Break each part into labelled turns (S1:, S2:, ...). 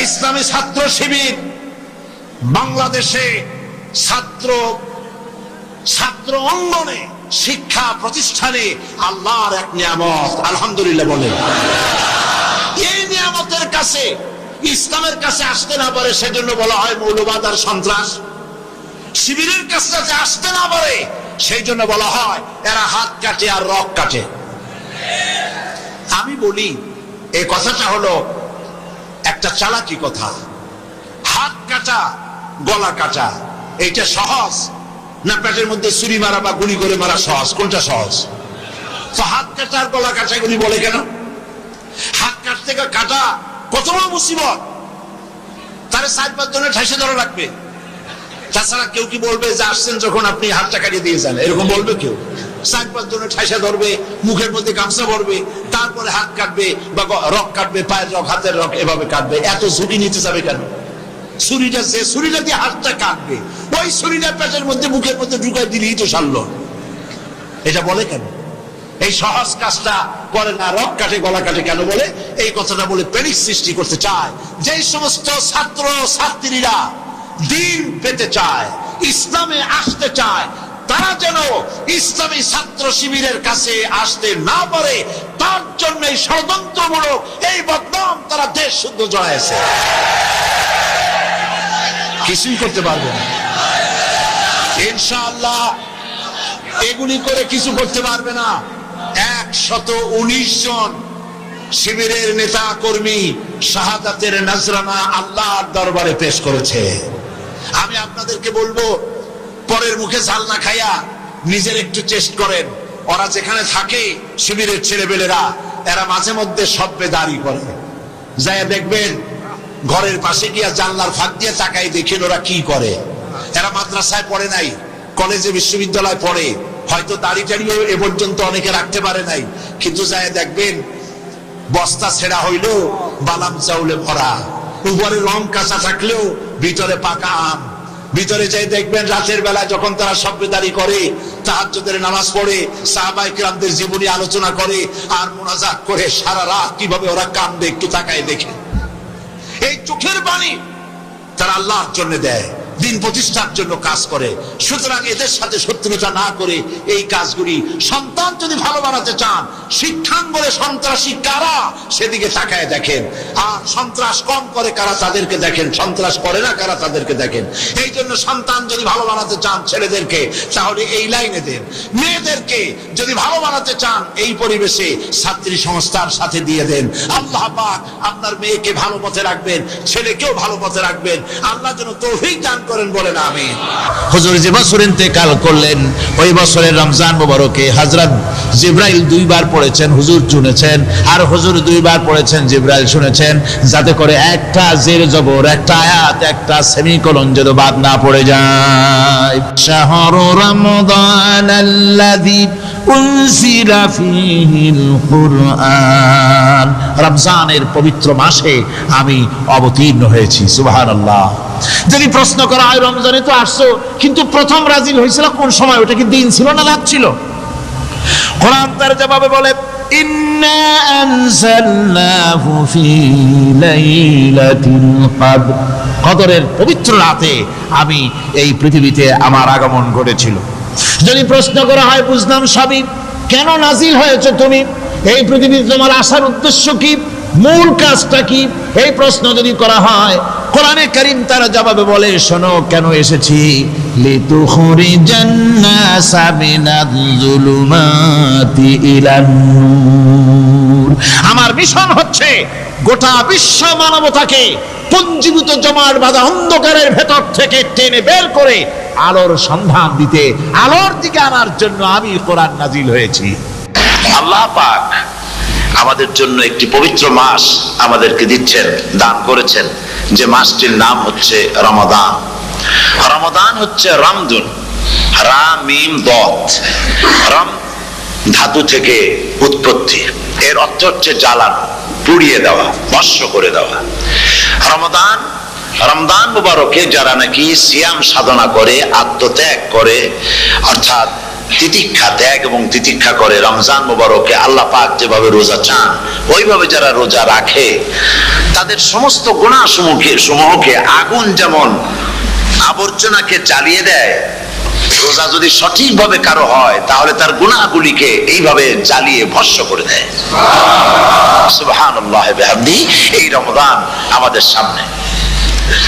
S1: ইসলামী ছাত্র শিবির বাংলাদেশে ছাত্র অঙ্গনে শিক্ষা প্রতিষ্ঠানে আল্লাহর এক নিয়ামত, আলহামদুলিল্লাহ বলে। এই নিয়ামতের কাছে ইসলামের কাছে আসতে না পারে সেজন্য বলা হয় মৌলবাদ আর সন্ত্রাস। শিবিরের কাছে যাতে আসতে না পারে সেই জন্য বলা হয় এরা হাত কাটে আর রক কাটে। আমি বলি এই কথাটা হলো একটা চালাকি কথা। হাত কাটা গলা কাটা এইটা সহজ না পেটের মধ্যে ছুরি মারা বা গুলি করে মারা সহজ? কোনটা সহজ? তো হাত কাটা আর গলা কাটা গুলি বলে কেন? হাত কাটতে কাটা কত বড় মুসিবত, তারে 4-5 জনের ঠাইসে ধরা লাগবে। তাছাড়া কেউ কি বলবে যে আসছেন যখন আপনি হাতটা কাটিয়ে দিয়ে যান, এরকম বলবে কেউ? 4-5 জনের ঠাইসা ধরবে, মুখের মধ্যে গামছা ভরবে, তারপরে হাত কাটবে বা রক কাটবে, পায়ের রক হাতের রক এভাবে কাটবে। এত ঝুঁকি নিতে যাবে কেন? ছুরিটা যে ছুরিটা দিয়ে হাতটা কাটবে ওই ছুরিটা পেটের মধ্যে মুখের মধ্যে ঢুকাই দিলেই তো সারল। এটা বলে কেন? এই সহজ কাজটা করে না, রক কাটে গলা কাটে কেন বলে? এই কথাটা বলে প্যানিক সৃষ্টি করতে চায়। যে সমস্ত ছাত্র ছাত্রীরা দিন পেতে চায়, ইসলামে আসতে চায়, তারা যেন ইসলামী ছাত্র শিবিরের কাছে আসতে না পারে তার জন্য এই ষড়যন্ত্রমূলক এই বদনাম তারা দেশ শুদ্ধ জড়াইছে। কিছুই করতে পারবে না ইনশাআল্লাহ, এগুলি করে কিছু করতে পারবে না। 119 জন শিবিরের নেতা কর্মী শাহাদাতের নজরানা আল্লাহর দরবারে পেশ করেছে। আমি আপনাদেরকে বলবো পরের মুখে ঝাল না খাইয়া নিজের একটু চেষ্টা করেন। ওরা যেখানে থাকে শিবিরের ছেলেবেলেরা এরা মাঝে মধ্যে সব্বে দাঁড়ি করে যায়, দেখবেন ঘরের পাশে গিয়া জানলার ফাঁক দিয়ে তাকাই দেখেন ওরা কি করে। এরা মাদ্রাসায় পড়ে নাই, কলেজে বিশ্ববিদ্যালয় পড়ে, হয়তো দাড়ি টাড়িও এ পর্যন্ত অনেকে রাখতে পারে নাই, কিন্তু যায় দেখবেন বস্তা ছেঁড়া হইলো বালাম চাউলে ভরা, উপরে রং কাঁচা থাকলেও ভিতরে পাকা আম। ভিতরে যাই দেখবেন রাতের বেলা যখন তারা সব্বেদারি করে, তাহাজ্জুদের নামাজ পড়ে, সাহাবায়ে কিরামদের জীবনী আলোচনা করে আর মুনাজাত করে সারা রাত কিভাবে ওরা কান্দে একটু তাকায় দেখে। এই চোখের বাণী তারা আল্লাহর জন্য দেয়, দিন প্রতিষ্ঠার জন্য কাজ করে। সুতরাং এদের সাথে শত্রুতা না করে এই কাজগুলি, সন্তান যদি ভালো বানাতে চান শিক্ষাঙ্গনে সন্ত্রাসী কারা সেদিকে তাকায় দেখেন, আর সন্ত্রাস কম করে কারা তাদেরকে দেখেন, সন্ত্রাস করে না কারা তাদেরকে দেখেন। এই জন্য সন্তান যদি ভালো বানাতে চান ছেলেদেরকে তাহলে এই লাইনে দেন, মেয়েদেরকে যদি ভালো বানাতে চান এই পরিবেশে ছাত্রী সংস্থার সাথে দিয়ে দেন। আল্লাহ পাক আপনার মেয়েকে ভালো পথে রাখবেন, ছেলেকেও ভালো পথে রাখবেন। আল্লাহ যেন তৌফিক দান করেন, বলেন আমিন। হুজুর যে বছর ইন্তেকাল করলেন ওই বছরের রমজান মুবারকে হযরত জিবরাইল 2 বার পড়েছেন, হুজুর শুনেছেন, আর হুজুর 2 বার পড়েছেন, জিবরাইল শুনেছেন, যাতে করে একটা জের জবর, একটা আয়াত, একটা সেমিকোলন যেন বাদ না পড়ে যায়। শাহরু রমাদান আল্লাযী উনজিলা ফীহিল কুরআন, রমজানের পবিত্র মাসে আমি অবতীর্ণ হয়েছি। সুবহানাল্লাহ। যদি প্রশ্ন করা হয় রমজানে তো আসছো, কিন্তু প্রথম নাজিল হয়েছিল কোন সময়? ওটা কি দিন ছিল না রাত ছিল? কোরআন তার জবাবে বলে ইন্না আনজালনাহু ফি লাইলাতিল কদর, কদরের পবিত্র রাতে আমি এই পৃথিবীতে আমার আগমন ঘটেছিল। যদি প্রশ্ন করা হয় বুঝলাম সবই, কেন নাজিল হয়েছে তুমি? এই পৃথিবীতে তোমার আসার উদ্দেশ্য কি, মূল কাজটা কি? এই প্রশ্ন যদি করা হয় কোরআনে কারীম তার জবাবে বলে শোনো কেন এসেছি, লিতুখরিজান নাসা মিনাজ যুলুমাতি ইলান নূর। আমার মিশন হচ্ছে গোটা বিশ্ব মানবতাকে পুঞ্জীভূত জমাট বাঁধা অন্ধকারের ভেতর থেকে টেনে বের করে আলোর সন্ধান দিতে, আলোর দিকে আনার জন্য আমি কোরআন নাজিল হয়েছি। আল্লাহ পাক আমাদের জন্য একটি পবিত্র মাস আমাদেরকে দিচ্ছেন, দান করেছেন, যে মাসটির নাম হচ্ছে রমাদান। রমাদান হচ্ছে রামদুন, রা মিম দত, রাম ধাতু থেকে উৎপত্তি, এর অর্থ হচ্ছে জ্বালানো, পুড়িয়ে দেওয়া, ভস্ম করে দেওয়া। রমজান মুবারকে যারা নাকি সিয়াম সাধনা করে, আত্মত্যাগ করে, অর্থাৎ তিতিক্ষা ত্যাগ এবং তিতিক্ষা করে, রমজান মুবারকে আল্লাহ পাক যেভাবে রোজা চান ওইভাবে যারা রোজা রাখে তাদের সমস্ত গুনাহ সমূহকে আগুন যেমন আবর্জনাকে জ্বালিয়ে দেয়, রোজা যদি সঠিকভাবে কারো হয় তাহলে তার গুনাহগুলিকে এইভাবে জ্বালিয়ে ভস্ম করে দেয়। সুবহানাল্লাহ বিহামদি। এই রমজান আমাদের সামনে।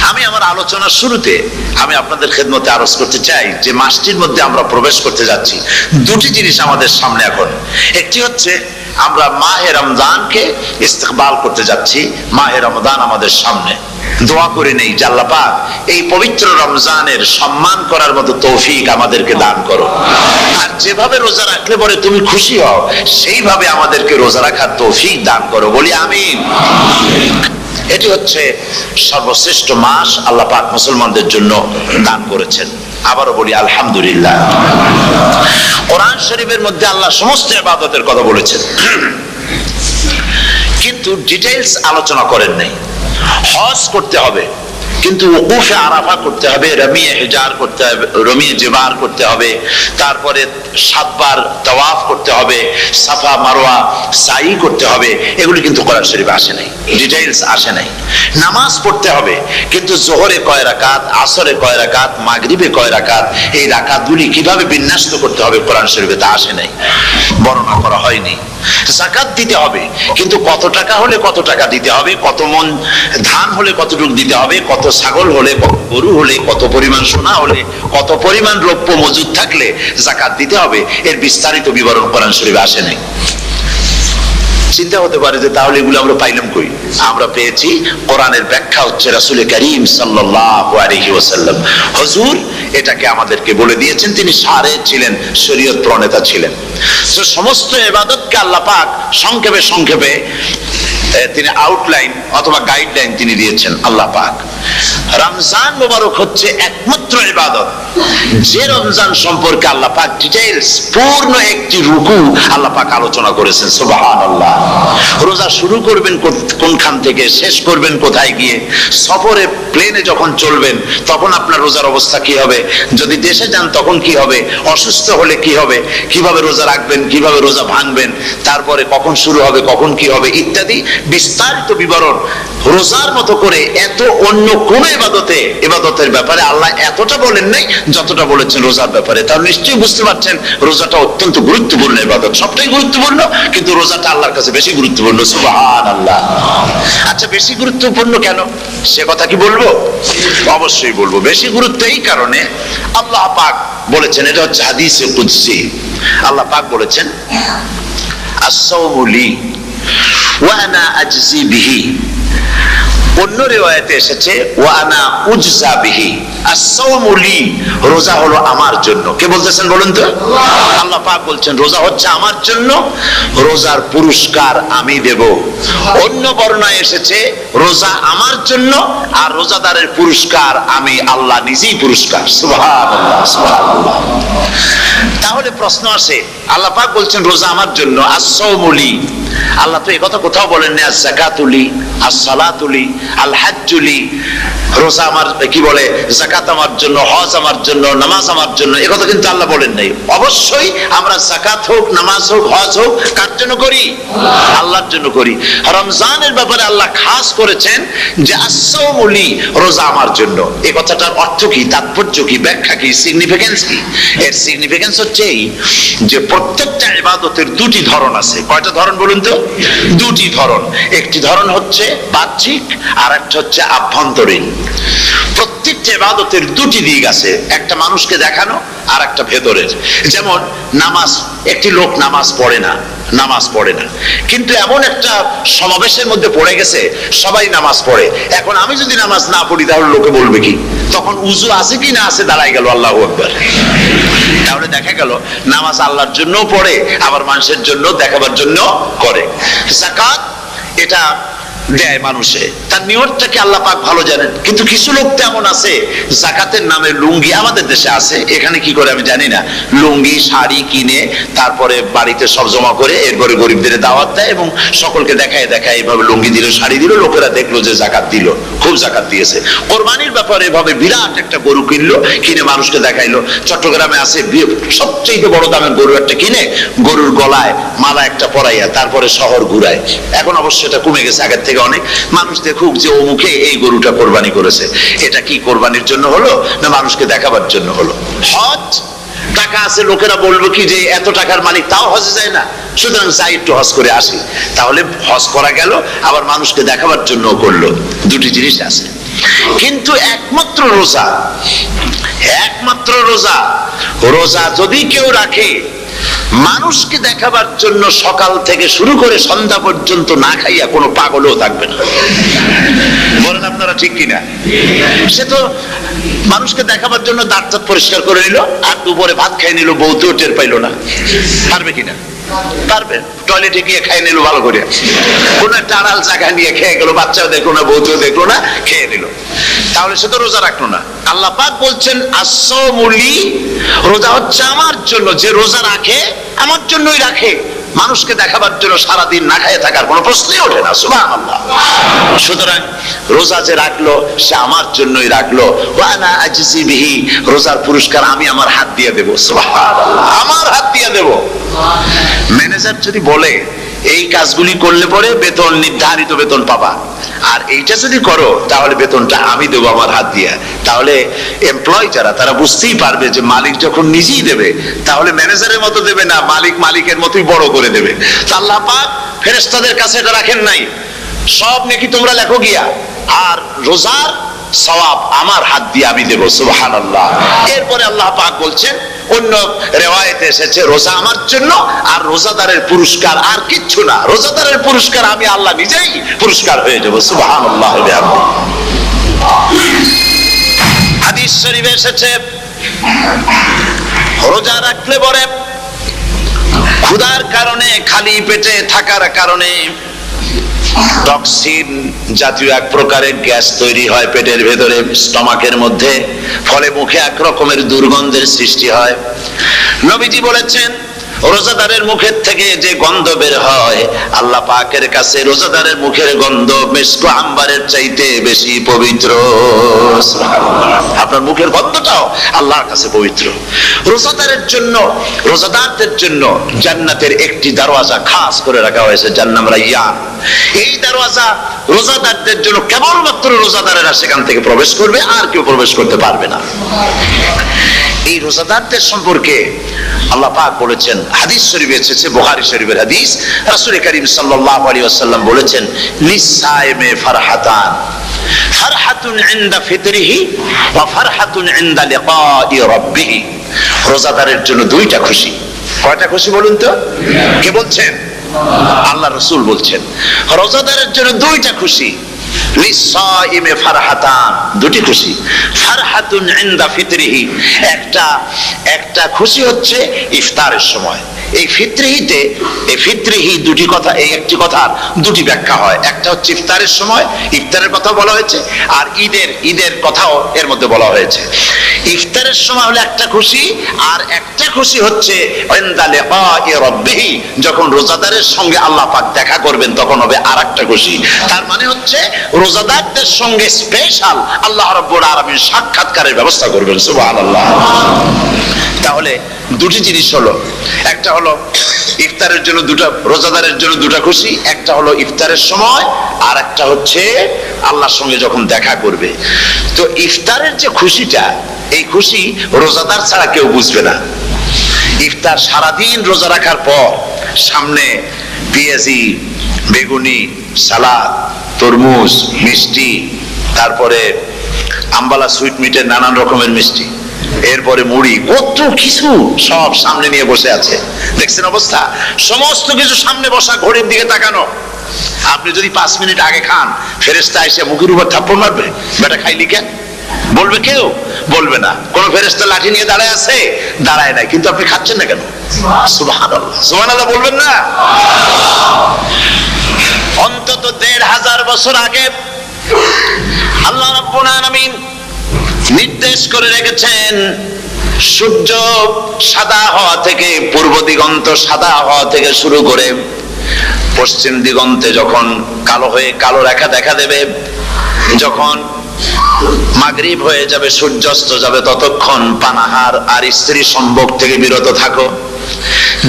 S1: আমি আমার আলোচনার শুরুতে আমি আপনাদের খেদমতে আরজ করতে চাই যে মাসটির মধ্যে আমরা প্রবেশ করতে যাচ্ছি, দুটি জিনিস আমাদের সামনে এখন। একটি হচ্ছে আমরা মাহে রমজানকে ইস্তেকবাল করতে যাচ্ছি, মাহে রমজান আমাদের সামনে। দোয়া করে নেই যে আল্লাহ পাক এই পবিত্র রমজানের সম্মান করার মতো তৌফিক আমাদেরকে দান করো, আর যেভাবে রোজা রাখলে পরে তুমি খুশি হও সেইভাবে আমাদেরকে রোজা রাখার তৌফিক দান করো, বলি আমিন। এটি হচ্ছে সর্বশ্রেষ্ঠ মাস আল্লাহ পাক মুসলমানদের জন্য দান করেছেন। আবারও বলি আলহামদুলিল্লাহ। কোরআন শরীফের মধ্যে আল্লাহ সমস্ত ইবাদতের কথা বলেছেন, কিন্তু ডিটেইলস আলোচনা করেন নাই। হজ করতে হবে, কিন্তু ওকুফে আরাফা করতে হবে, রমিয়ে হিজার করতে হবে, রমিয়ে জিবার করতে হবে, তারপরে 7 বার তাওয়াফ করতে হবে, সাফা মারওয়া সাই করতে হবে। এগুলি কিন্তু কোরআন শরীফে আসে নাই, ডিটেইলস আসে নাই। নামাজ পড়তে হবে, কিন্তু জোহরে কয় রাকাত, আসরে কয় রাকাত, মাগরিবে কয় রাকাত, এই রাকাতগুলি কিভাবে বিন্যস্ত করতে হবে কোরআন শরীফে তা আসে নাই, বর্ণনা করা হয়নি। যাকাত দিতে হবে, কিন্তু কত টাকা হলে কত টাকা দিতে হবে, কত মন ধান হলে কতটুকু দিতে হবে, কত ছাগল হলে, কত গরু হলে, কত পরিমাণ সোনা হলে, কত পরিমাণ দ্রব্য মজুদ থাকলে যাকাত দিতে হবে, এর বিস্তারিত বিবরণ কোরআন শরীফে আসে নাই। চিন্তা হতে পারে যে তাহলে এগুলো আমরা পাইলাম কই? আমরা পেয়েছি কোরআনের ব্যাখ্যা হচ্ছে রাসূল করিম সাল্লাল্লাহু আলাইহি ওয়াসাল্লাম, হুজুর এটাকে আমাদেরকে বলে দিয়েছেন। তিনি সারে ছিলেন, শরীয়ত প্রণেতা ছিলেন। তো সমস্ত ইবাদতকে আল্লাহ পাক সংক্ষেপে সংক্ষেপে তিনি আউটলাইন অথবা গাইডলাইন তিনি দিয়েছেন আল্লাহ পাক। রমজান মোবারক হচ্ছে একমাত্র ইবাদত যে রমজান সম্পর্কে আল্লাহ পাক ডিটেইলস পূর্ণ একটি রুকু আল্লাহ পাক আলোচনা করেছেন। সুবহানাল্লাহ। রোজা শুরু করবেন কোনখান থেকে, শেষ করবেন কোথায় গিয়ে, সফরে প্লেনে যখন চলবেন তখন আপনার রোজার অবস্থা কি হবে, যদি দেশে যান তখন কি হবে, অসুস্থ হলে কি হবে, কিভাবে রোজা রাখবেন, কিভাবে রোজা ভাঙবেন, তারপরে কখন শুরু হবে, কখন কি হবে ইত্যাদি বিস্তারিত বিবরণ। রোজার মতো করে এত অন্য কোন ইবাদতের ব্যাপারে আল্লাহ এতটা বলেন নাই যতটা বলেছেন রোজার ব্যাপারে। তাহলে নিশ্চয়ই বুঝতে পারছেন রোজাটা অত্যন্ত গুরুত্বপূর্ণ ইবাদত। সবটাই গুরুত্বপূর্ণ, কিন্তু রোজাটা আল্লাহর কাছে বেশি গুরুত্বপূর্ণ। সুবহানাল্লাহ। আচ্ছা, বেশি গুরুত্বপূর্ণ কেন সে কথা কি বলবো? অবশ্যই বলবো। বেশি গুরুত্ব এই কারণে আল্লাহ পাক বলেছেন, এটা হচ্ছে হাদিসে কুদসি। আল্লাহ পাক বলেছেন, আস-সাওমু লি ওয়া আনা আজজি বিহি। অন্য রিওয়ায়াতে এসেছে ওয়া আনা উজজা বিহি। আস-সাওমু লি, রোজা হলো আমার জন্য। কে বলতেছেন বলুন তো? আল্লাহ পাক বলছেন রোজা হচ্ছে আমার জন্য, রোজার পুরস্কার আমি দেব। অন্য বর্ণনায় এসেছে রোজা আমার জন্য আর রোজাদারের পুরস্কার আমি আল্লাহ নিজেই পুরস্কার। সুবহানাল্লাহ, সুবহানাল্লাহ। তাহলে প্রশ্ন আসে, আল্লাহ পাক বলছেন রোজা আমার জন্য, আস-সাওমু লি। আল্লাহ তো এই কথা কোথাও বলেন না আস-যাকাতুলি, আস-সালাতুলি, আল-হাজ্জুলি। রোজা আমার কি বলে, যাকাত আমার জন্য, হজ আমার জন্য, নামাজ আমার জন্য, এই কথা কিন্তু আল্লাহ বলেন নাই। অবশ্যই আমরা যাকাত হোক, নামাজ হোক, হজ হোক কার জন্য করি? আল্লাহর জন্য করি। রমজানের ব্যাপারে আল্লাহ খাস করেছেন যে আস-সাওমু লি, রোজা আমার জন্য। এই কথাটার অর্থ কি, তাৎপর্য কি, ব্যাখ্যা কি, সিগনিফিকেন্স কি? এর সিগনিফিকেন্স হচ্ছে এই যে প্রত্যেকটা ইবাদতের দুটি ধরন আছে। কয়টা ধরন বলুন তো? দুটি ধরন। একটি ধরন হচ্ছে বাহ্যিক আর একটা হচ্ছে আভ্যন্তরীণ। প্রত্যেকটা ইবাদতের দুটি দিক আছে, একটা মানুষকে দেখানো আর একটা ভেতরের। যেমন নামাজ, একটি লোক নামাজ পড়ে না, কিন্তু এমন একটা সমাবেশের মধ্যে পড়ে গেছে সবাই নামাজ পড়ে। এখন আমি যদি নামাজ না পড়ি তাহলে লোকে বলবে কি? তখন উযু আছে কি না আছে দাঁড়াই গেল আল্লাহু আকবার। তাহলে দেখা গেল নামাজ আল্লাহর জন্য পড়ে, আবার মানুষের জন্য দেখাবার জন্য করে। যাকাত এটা দেয় মানুষে, তার নিয়তটাকে আল্লাহ পাক ভালো জানেন। কিন্তু কিছু লোক তেমন আছে যাকাতের নামে লুঙ্গি, আমাদের দেশে আছে, এখানে কি করে আমি জানি না, লুঙ্গি শাড়ি কিনে তারপরে বাড়িতে সব জমা করে এরপরে গরিবদের দাওয়াত দেয় এবং সকলকে দেখায় এভাবে লুঙ্গি দিল, শাড়ি দিল, লোকেরা দেখলো যে যাকাত দিল, খুব যাকাত দিয়েছে। কোরবানির ব্যাপারে এভাবে বিরাট একটা গরু কিনলো, কিনে মানুষকে দেখাইলো। চট্টগ্রামে আছে সবচেয়ে বড় দামের গরু একটা কিনে গরুর গলায় মালা একটা পরাইয়া তারপরে শহর ঘুরায়। এখন অবশ্য এটা কমে গেছে, আগের থেকে থেকে অনেক, মানুষ দেখুক যে ও মুখে এই গরুটা কোরবানি করেছে। এটা কি কোরবানির জন্য হলো না মানুষকে দেখাবার জন্য হলো? হজ, টাকা আছে, লোকেরা বলবো কি যে এত টাকার মালিক তাও হজে যায় না, সুতরাং যাই একটু হজ করে আসি। তাহলে হজ করা গেল, আবার মানুষকে দেখাবার জন্য করলো, দুটি জিনিস আছে। কিন্তু একমাত্র রোজা, একমাত্র রোজা, রোজা যদি কেউ রাখে মানুষকে দেখাবার জন্য সকাল থেকে শুরু করে সন্ধ্যা পর্যন্ত না খাইয়া কোনো পাগলও থাকবে না। বলেন আপনারা ঠিক কিনা? সে তো মানুষকে দেখাবার জন্য দাঁত পরিষ্কার করে নিল আর দুপুরে ভাত খাই নিল, বউতেও টের পাইল না। পারবে কিনা? পারবে। টয়লেটে গিয়ে খাই নিল ভালো করে, কোন একটা আড়াল জায়গা নিয়ে খেয়ে গেল, বাচ্চাও দেখলো না, বউতেও দেখলো না, খেয়ে নিল। তাহলে সে তো রোজা রাখলো না। আল্লাহ পাক বলছেন আসসামুলি, রোজা হচ্ছে আমার জন্য। যে রোজা রাখে আমার জন্যই রাখে, মানুষকে দেখাবার জন্য সারাদিন না খাইয়ে থাকার কোনো প্রশ্নই ওঠে না। সুবহানাল্লাহ। সুতরাং রোজা যে রাখলো সে আমার জন্যই রাখলো। ওয়া আনা আজজি বিহি, রোজার পুরস্কার আমি আমার হাত দিয়ে দেব। সুবহানাল্লাহ, আমার হাত দিয়ে দেব। ম্যানেজার যদি বলে এই কাজগুলি করলে পরে বেতন, নির্ধারিত বেতন পাবা, আর এইটা যদি করো তাহলে বেতনটা আমি দেবো আমার হাত দিয়ে, তাহলে এমপ্লয় যারা তারা বুঝতেই পারবে যে মালিক যখন নিজেই দেবে তাহলে ম্যানেজারের মতো দেবে না, মালিক মালিকের মতোই বড় করে দেবে। আল্লাহ পাক ফেরেশতাদের কাছে এটা রাখেন নাই, সব নেকি তোমরা লেখো গিয়া, আর রোজার সওয়াব আমার হাত দিয়ে আমি দেব। সুবহানাল্লাহ। এরপরে আল্লাহ পাক বলছেন, অন্য রিওয়ায়াতে এসেছে রোজা আমার জন্য, আর রোজাদারের পুরস্কার আর কিচ্ছু না, রোজাদারের পুরস্কার আমি আল্লাহ নিজেই পুরস্কার হয়ে যাব। সুবহানাল্লাহ। হাদিস শরীফে এসেছে রোজা রাখলে পরে ক্ষুধার কারণে, খালি পেটে থাকার কারণে টক্সিন জাতীয় এক প্রকারের গ্যাস তৈরি হয় পেটের ভেতরে, স্টমাকের মধ্যে, ফলে মুখে এক রকমের দুর্গন্ধের সৃষ্টি হয়। নবীজি বলেছেন রোজাদারের মুখের থেকে যে গন্ধ বের হয় আল্লাহ পাকের কাছে রোজাদারের মুখের গন্ধ মিস্ক আম্বারের চাইতে বেশি পবিত্র। আপনার মুখের গন্ধটাও আল্লাহর কাছে পবিত্র। রোজাদারের জন্য, রোজাদারদের জন্য জান্নাতের একটি দরওয়াজা খাস করে রাখা হয়েছে, যার নাম রাইয়ান। এই দরওয়াজা রোজাদারদের জন্য, কেবলমাত্র রোজাদারেরা সেখান থেকে প্রবেশ করবে, আর কেউ প্রবেশ করতে পারবে না। এই রোজাদারদের সম্পর্কে আল্লাহ পাক বলেছেন, হাদিস শরীফে এসেছে, বুখারী শরীফের হাদিস, রাসূল করিম সাল্লাল্লাহু আলাইহি ওয়াসাল্লাম বলেছেন লিসাইমে ফারহাতান, ফারহাতুন ইনদা ফিতরিহি ওয়া ফারহাতুন ইনদা লিকাই রাব্বিহি। রোজাদারের জন্য দুইটা খুশি। কয়টা খুশি বলুন তো? কে বলছেন? আল্লাহ রাসূল বলছেন রোজাদারের জন্য দুইটা খুশি। লিসাইমে ফারহাতান, দুটি খুশি। ফারহাতুন ইনদা ফিতরিহি, একটা খুশি হচ্ছে ইফতারের সময়। এই ফিতরিহিতে, এই ফিতরিহি দুটি কথা, এই একটি কথার দুটি ব্যাখ্যা হয়। একটা হচ্ছে ইফতারের সময়, ইফতারের কথা বলা হয়েছে, আর ঈদের কথাও এর মধ্যে বলা হয়েছে। ইফতারের সময় হলো একটা খুশি, আর একটা খুশি হচ্ছে ইনদা লিকাই রাব্বিহি, যখন রোজাদারের সঙ্গে আল্লাহ পাক দেখা করবেন তখন হবে আরেকটা খুশি। তার মানে হচ্ছে রোজাদারদের সঙ্গে স্পেশাল আল্লাহ রাব্বুল আলামিন সাক্ষাৎকারের ব্যবস্থা করবেন। সুবহানাল্লাহ। তাহলে দুটি জিনিস হলো, একটা হলো ইফতারের জন্য দুটা, রোজাদারের জন্য দুটা খুশি, একটা হলো ইফতারের সময়, আর একটা হচ্ছে আল্লাহর সঙ্গে যখন দেখা করবে। তো ইফতারের যে খুশিটা, এই খুশি রোজাদার ছাড়া কেউ বুঝবে না। ইফতার সারাদিন রোজা রাখার পর সামনে পেঁয়াজি, বেগুনি, সালাদ, তরমুজ, মিষ্টি, তারপরে আম্বালা সুইট মিটের নানান রকমের মিষ্টি, এরপরে মুড়ি, কত কিছু সব সামনে নিয়ে বসে আছে। দেখছেন অবস্থা? সমস্ত কিছু সামনে বসা, ঘড়ির দিকে তাকানো। আপনি যদি 5 মিনিট আগে খান, ফেরেশতা এসে মুখের উপর থাপ্পড় মারবে, বেটা খাইলি কেন? বলবে কেউ? বলবে না। কোন ফেরেশতা লাঠি নিয়ে দাঁড়ায় আছে? দাঁড়ায় নাই, কিন্তু আপনি খাচ্ছেন না কেন? সুবহানাল্লাহ। সুবহানাল্লাহ বলবেন না? অন্তত 1500 বছর আগে আল্লাহ রাব্বুল আলামিন নির্দেশ করে রেখেছেন, সূর্য সাদা হওয়া থেকে, পূর্ব দিগন্ত সাদা হওয়া থেকে শুরু করে পশ্চিম দিগন্তে যখন কালো হয়ে কালো রেখা দেখা দেবে, যখন মাগরিব হয়ে যাবে, সূর্যাস্ত যাবে, ততক্ষণ পানাহার আর স্ত্রী সম্ভোগ থেকে বিরত থাকো।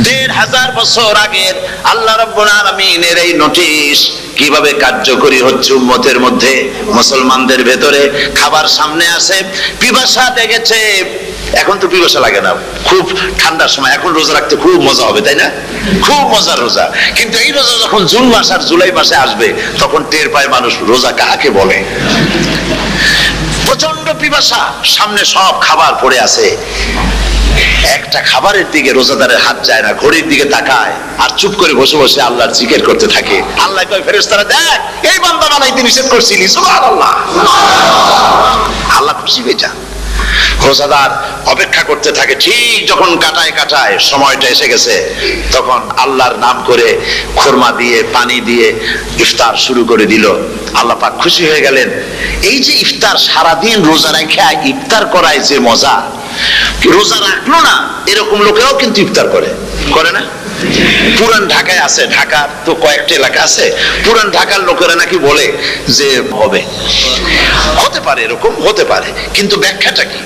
S1: 1500 বছর আগের আল্লাহ রাব্বুল আলামিনের এই নোটিশ কিভাবে কার্যকরী হচ্ছে উম্মতের মধ্যে, মুসলমানদের ভেতরে। খাবার সামনে আসে, পিপাসা লেগেছে, এখন তো পিপাসা লাগে না, খুব ঠান্ডার সময়, এখন রোজা রাখতে খুব মজা হবে, তাই না? খুব মজার রোজা। কিন্তু এই রোজা যখন জুন মাস আর জুলাই মাসে আসবে, তখন টের পায় মানুষ রোজা কাকে বলে। প্রচন্ড পিপাসা, সামনে সব খাবার পড়ে আছে, একটা খাবারের দিকে রোজাদারের হাত যায় না, ঘড়ির দিকে তাকায় আর চুপ করে বসে বসে আল্লাহর জিকির করতে থাকে। আল্লাহ কয়, ফেরেশতারা দেখ, এই বান্দা বানাইতে নিষেধ করছিলি, সুবহানাল্লাহ। আল্লাহ খুশি হয়ে যান। রোজাদার অপেক্ষা করতে থাকে, ঠিক যখন কাটায় কাটায় সময়টা এসে গেছে, তখন আল্লাহর নাম করে খুরমা দিয়ে পানি দিয়ে ইফতার শুরু করে দিল। আল্লাহ পাক খুশি হয়ে গেলেন। এই যে ইফতার, সারাদিন রোজা রেখে ইফতার করায় যে মজা, রোজা রাখলো না এরকম লোকেরাও কিন্তু ইফতার করে, করে না? পুরান ঢাকায় আছে, ঢাকার তো কয়েকটা এলাকা আছে, পুরান ঢাকার লোকেরা নাকি বলে যে হবে, হতে পারে, এরকম হতে পারে, কিন্তু ব্যাখ্যাটা কি?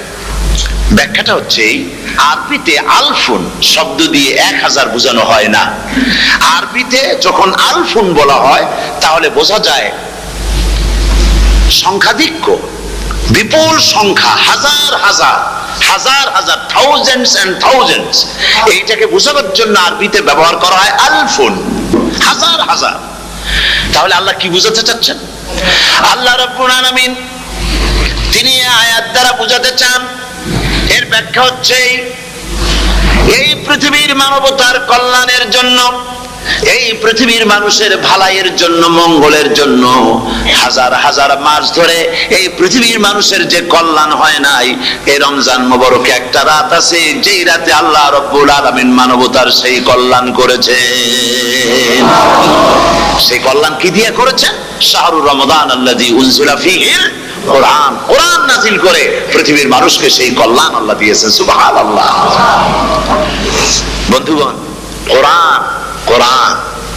S1: ব্যাখ্যাটা হচ্ছে আরবিতে আলফুন শব্দ দিয়ে 1000 বোঝানো হয় না। আরবিতে যখন আলফুন বলা হয় তাহলে বোঝা যায় সংখ্যাধিক্য, বিপুল সংখ্যা, হাজার হাজার হাজার হাজার, থাউজেন্ডস এন্ড থাউজেন্ডস। এইটাকে বোঝানোর জন্য আরবিতে ব্যবহার করা হয় আলফুন, হাজার হাজার। তাহলে আল্লাহ কি বুঝাতে চাচ্ছেন? আল্লাহ রাব্বুল আলামিন তিনি আয়াত দ্বারা বুঝাতে চান, এর ব্যাখ্যা হচ্ছে এই পৃথিবীর মানবতার কল্যাণের জন্য, এই পৃথিবীর মানুষের ভালাইয়ের জন্য, মঙ্গলের জন্য হাজার হাজার মাস ধরে এই পৃথিবীর মানুষের যে কল্যাণ হয় নাই, এই রমজান মোবারকে একটা রাত আছে, যেই রাতে আল্লাহ রাব্বুল আলামিন মানবতার সেই কল্যাণ করেছে। সেই কল্যাণ কি দিয়ে করেছেন? শাহরুর রমাদান আল্লাযী উনজিলা ফীহিল কোরআন, কোরআন নাযিল করে পৃথিবীর মানুষকে সেই কল্যাণ আল্লাহ দিয়েছেন। সুবহানাল্লাহ। বন্ধুগণ, কোরআন, কোরআন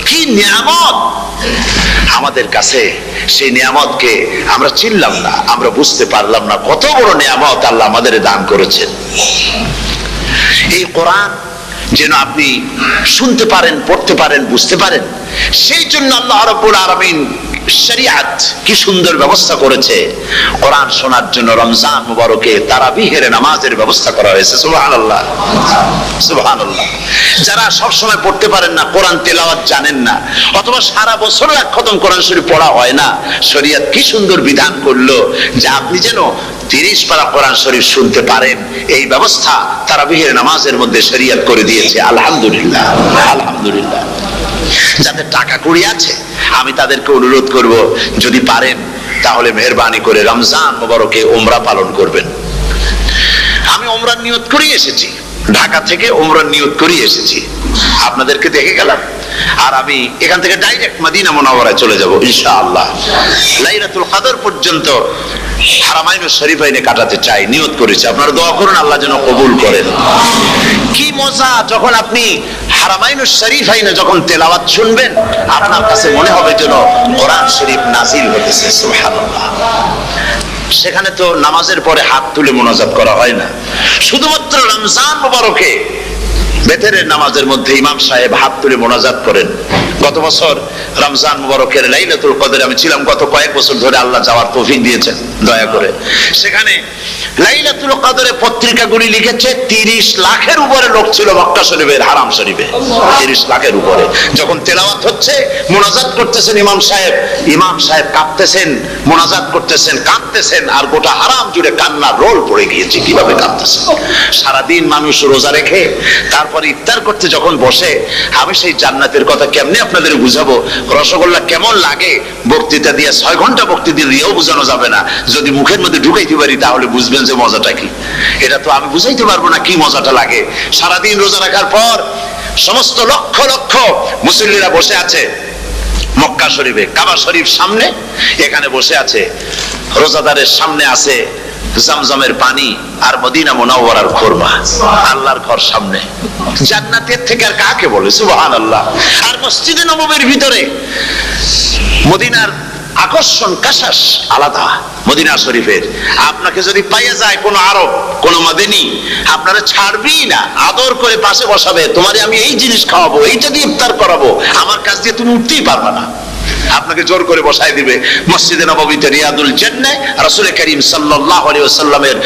S1: কি নিয়ামত আমাদের কাছে, সেই নিয়ামতকে আমরা চিনলাম না, আমরা বুঝতে পারলাম না কত বড় নিয়ামত আল্লাহ আমাদের দান করেছেন। এই কোরআন যেন আপনি শুনতে পারেন, পড়তে পারেন, বুঝতে পারেন, সেই জন্য আল্লাহ রাব্বুল আলামিন শরিয়াত কি সুন্দর ব্যবস্থা করেছে। কোরআন শোনার জন্য রমজান মুবারকে তারাবিহের নামাজের ব্যবস্থা করা হয়েছে। সুবহানাল্লাহ, সুবহানাল্লাহ। যারা সব সময় পড়তে পারেন না, কোরআন তেলাওয়াত জানেন না, অথবা সারা বছর এক খতম কোরআন শরীফ পড়া হয় না, শরিয়াত কি সুন্দর বিধান করলো যে আপনি যেন 30 পারা কোরআন শরীফ শুনতে পারেন। এই ব্যবস্থা তারাবিহের নামাজের মধ্যে শরিয়াত করে দিয়েছে। আলহামদুলিল্লাহ, আলহামদুলিল্লাহ। যাদের টাকা কড়ি আছে, আমি তাদেরকে অনুরোধ করব, যদি পারেন তাহলে মেহেরবানি করে রমজান মুবারকে উমরা পালন করবেন। আমি উমরার নিয়ত করে এসেছি, ঢাকা থেকে উমরার নিয়ত করে এসেছি, আপনাদেরকে দেখে গেলাম, আর আমি এখান থেকে ডাইরেক্ট মদিনা মুনাওয়ারায় চলে যাব ইনশাআল্লাহ। লাইলাতুল কদর পর্যন্ত হারামাইনুশ শরীফাইনে কাটাতে চাই, নিয়ত করেছি। আপনারা দোয়া করুন আল্লাহ যেন কবুল করেন। কি মজা যখন আপনি হারামাইনুশ শরীফাইনে যখন তেলাওয়াত শুনবেন, আপনার কাছে মনে হবে যেন কোরআন শরীফ নাজিল হতেছে। সুবহানাল্লাহ। সেখানে তো নামাজের পরে হাত তুলে মোনাজাত করা হয় না, শুধুমাত্র রমজান মুবারকে বেতেরের নামাজের মধ্যে ইমাম সাহেব হাত তুলে মোনাজাত করেন। গত বছর রমজান মুবারকের লাইলাতুল কদরে আমি ছিলাম, গত কয়েক বছর ধরে আল্লাহ যাওয়ার তৌফিক দিয়েছেন দয়া করে। সেখানে লাইলাতুল কদরে পত্রিকাগুলি লিখেছে 30 লাখের উপরে লোক ছিল মক্কা শরীফের, হারাম শরীফে 30 লাখের উপরে। যখন তেলাওয়াত হচ্ছে, মোনাজাত করতেছেন ইমাম সাহেব কাঁদতেছেন, মোনাজাত করতেছেন, কাঁদতেছেন, আর গোটা হারাম জুড়ে কান্নার রোল পড়ে গিয়েছে। কিভাবে কাঁদতেছেন? সারাদিন মানুষ রোজা রেখে তারপরে ইফতার করতে যখন বসে, আমি সেই জান্নাতের কথা কেমনে আপনাদের বুঝাবো? রসগোল্লা কেমন লাগে বক্তৃতা দিয়ে 6 ঘন্টা বক্তৃতা দিয়েও বোঝানো যাবে না। যদি মুখের মধ্যে ঢুকাইতে পারি তাহলে বুঝবেন যে মজাটা কি। এটা তো আমি বুঝাইতে পারবো না কি মজাটা লাগে। সারাদিন রোজা রাখার পর সমস্ত লক্ষ লক্ষ মুসল্লিরা বসে আছে মক্কা শরীফে, কাবা শরীফ সামনে, এখানে বসে আছে। রোজাদারের সামনে আছে জামজামের পানি আর মদিনা মুনাওয়ারার খুরমা, আল্লাহর ঘর সামনে। জান্নাতের থেকে আর কাকে বলে? সুবহানাল্লাহ। আর মসজিদে নববীর ভিতরে, মদিনার আকর্ষণ কাশাস আলাদা মদিনা শরীফের। আপনাকে যদি পাইয়া যায় কোন আরব, কোন মাদানী, আপনারা ছাড়বেই না, আদর করে পাশে বসাবে, তোমারে আমি এই জিনিস খাওয়াবো, এইটা দিয়ে ইফতার করাবো, আমার কাছ দিয়ে তুমি উঠতেই পারবে না, আপনাকে জোর করে বসায় দিবে। মসজিদে নববীতে রিয়াদুল জান্নাহ রাসূল করিম সাল্লাল্লাহু আলাইহি ওয়াসাল্লামের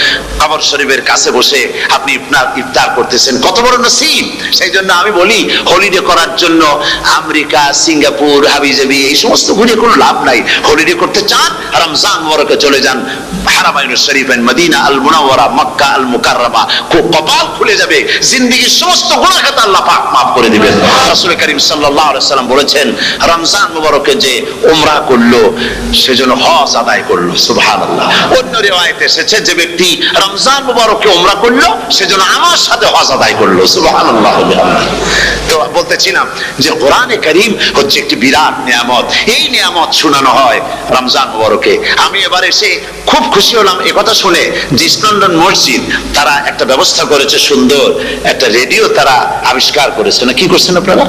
S1: কবর শরীফের কাছে বসে আপনি ইফতার করতেছেন, কত বড় নসিব। সেই জন্য আমি বলি, হলিডে করার জন্য আমেরিকা, সিঙ্গাপুর, হাবিজাবি এই সমস্ত ঘুরে কোনো লাভ নাই। হলিডে করতে চান, রমজান মুবারকে চলে যান হারামাইন শরীফাইন, মদিনা আল মুনাওয়ারা, মক্কা আল মুকাররমা, কপাল খুলে যাবে, জিন্দেগীর সমস্ত গুনাহ খাতা আল্লাহ পাক maaf করে দিবেন। রাসূল করিম সাল্লাল্লাহু আলাইহি ওয়াসাল্লাম বলেছেন, রমজান মুবারকে যে উমরা করলো সেজন্য হজ আদায় করলো। সুবহানাল্লাহ। অন্য রিওয়ায়াতে এসেছে, যে ব্যক্তি রমজান মুবারকে উমরা করলো সেজন্য আমার সাথে হজ আদায় করলো। সুবহানাল্লাহ। তো বলতেছিলাম যে কোরআনে কারীম হচ্ছে একটি বিরাট নিয়ামত, এই নিয়ামত শোনানো হয় রমজান মুবারকে। আমি এবার এসে খুব খুশি হলাম এই কথা শুনে যে ইস্ট লন্ডন মসজিদ তারা একটা ব্যবস্থা করেছে, সুন্দর একটা রেডিও তারা আবিষ্কার করেছে। না কি করছেন আপনারা?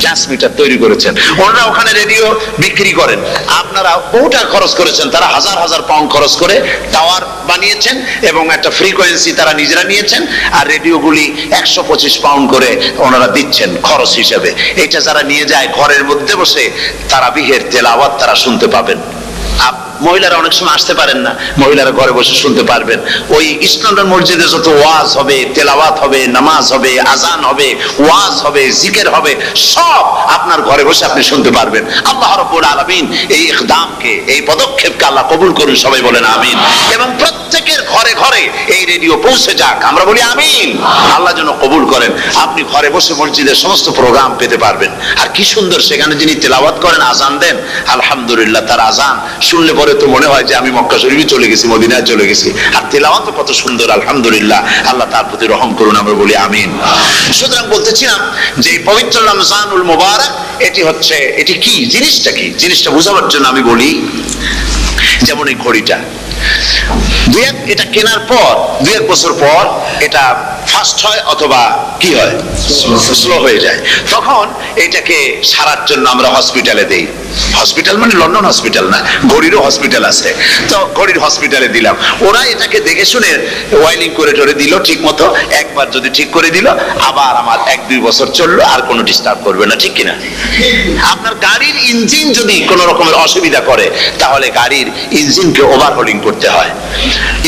S1: ট্রান্সমিটার তৈরি করেছেন, ওনারা ওখানে রেডিও বিক্রি করেন। আপনারা বহুটা খরচ করেছেন, তারা হাজার হাজার পাউন্ড খরচ করে টাওয়ার বানিয়েছেন এবং একটা ফ্রিকোয়েন্সি তারা নিজেরা নিয়েছেন, আর রেডিওগুলি 125 পাউন্ড করে ওনারা দিচ্ছেন খরচ হিসেবে। এটা যারা নিয়ে যায় ঘরের মধ্যে বসে তারাবিহের তেলাওয়াত তারা শুনতে পাবেন। মহিলারা অনেক সময় আসতে পারেন না, মহিলারা ঘরে বসে শুনতে পারবেন। ওই ইস্ট লন্ডন মসজিদে যত ওয়াজ হবে, তেলাওয়াত হবে, নামাজ হবে, আজান হবে, ওয়াজ হবে, জিকির হবে, সব আপনার ঘরে বসে আপনি শুনতে পারবেন। আল্লাহ রাব্বুল আলামিন এই ইকদামকে, এই পদক্ষেপকে আল্লাহ কবুল করুন, সবাই বলেন আমিন। এবং প্রত্যেকের ঘরে ঘরে এই রেডিও পৌঁছে যাক, আমরা বলি আমিন। আল্লাহ যেন কবুল করেন। আপনি ঘরে বসে মসজিদের সমস্ত প্রোগ্রাম পেতে পারবেন। আর কি সুন্দর, সেখানে যিনি তেলাওয়াত করেন, আজান দেন, আলহামদুলিল্লাহ, তার আজান শুনলে পরে তো মনে হয় যে আমি মক্কা শরীফে চলে গেছি, মদিনায় চলে গেছি। আর তেলাওয়াত কত সুন্দর, আলহামদুলিল্লাহ। আল্লাহ তার প্রতি রহম করুন, আমরা বলি আমিন। সুতরাং বলতেছিলাম যে পবিত্র রমজানুল মুবারক এটি কি, জিনিসটা কি, জিনিসটা বোঝাবার জন্য আমি বলি, যেমন এই ঘড়িটা এটা কেনার পর 2-1 বছর পর এটা ফাস্ট হয় অথবা কি হয়, স্লো হয়ে যায়। তখন এটাকে সারার জন্য আমরা হসপিটালে দেই। হসপিটাল মানে লন্ডন হসপিটাল না, ঘড়িরও হসপিটাল আছে। তো ঘড়ির হসপিটালে দিলাম, ওরা এটাকে দেখে শুনে ওয়াইলিং করে টরে দিল ঠিক মতো। একবার যদি ঠিক করে দিল, আবার আমার 1-2 বছর চললো, আর কোনো ডিস্টার্ব করবে না, ঠিক কিনা? আপনার গাড়ির ইঞ্জিন যদি কোনো রকমের অসুবিধা করে, তাহলে গাড়ির ইঞ্জিনকে ওভারহোলিং করতে হয়,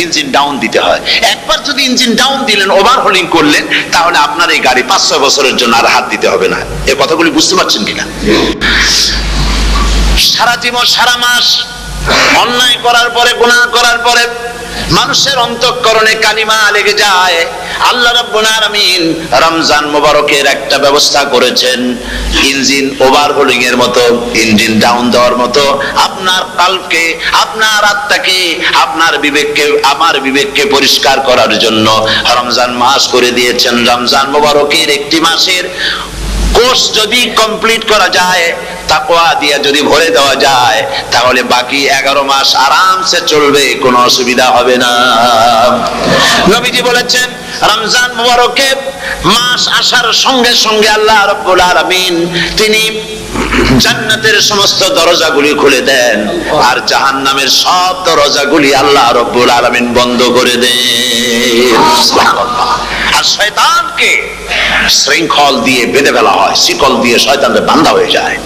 S1: ইঞ্জিন ডাউন দিতে হয়। একবার যদি ইঞ্জিন ডাউন দিলেন, ওভারহোলিং করলেন, তাহলে আপনার এই গাড়ি 5-6 বছরের জন্য আর হাত দিতে হবে না। এই কথাগুলি বুঝতে পারছেন কিনা? সারা জীবন, সারা মাস অন্যায় করার পরে, গুনাহ করার পরে মানুষের অন্তঃকরণে কালিমা লেগে যায়। আল্লাহ রাব্বুল আলামিন রমজান মুবারকের একটা ব্যবস্থা করেছেন, ইঞ্জিন ওভারহোলিং এর মতো, ইঞ্জিন ডাউন দেওয়ার মতো। আপনার কালকে, আপনার আত্মাকে, আপনার বিবেককে, আমার বিবেককে পরিষ্কার করার জন্য রমজান মাস করে দিয়েছেন। রমজান মুবারকের একটি মাসের কোর্স যদি কমপ্লিট করা যায়, তাকওয়া দিয়ে যদি ভরে দেওয়া যায়, তাহলে বাকি 11 মাস আরামসে চলবে, কোনো অসুবিধা হবে না। নবীজি বলেছেন, রমজান মুবারকে মাস আসার সঙ্গে সঙ্গে আল্লাহ রাব্বুল আলামিন তিনি জান্নাতের সমস্ত দরজাগুলি খুলে দেন, আর জাহান্নামের সব দরজাগুলি আল্লাহ রাব্বুল আলামিন বন্ধ করে দেন। সুবহানাল্লাহ। আর শয়তানকে শৃঙ্খল দিয়ে বেঁধে ফেলা হয়, শিকল দিয়ে শয়তানরা বাঁধা হয়ে যায়।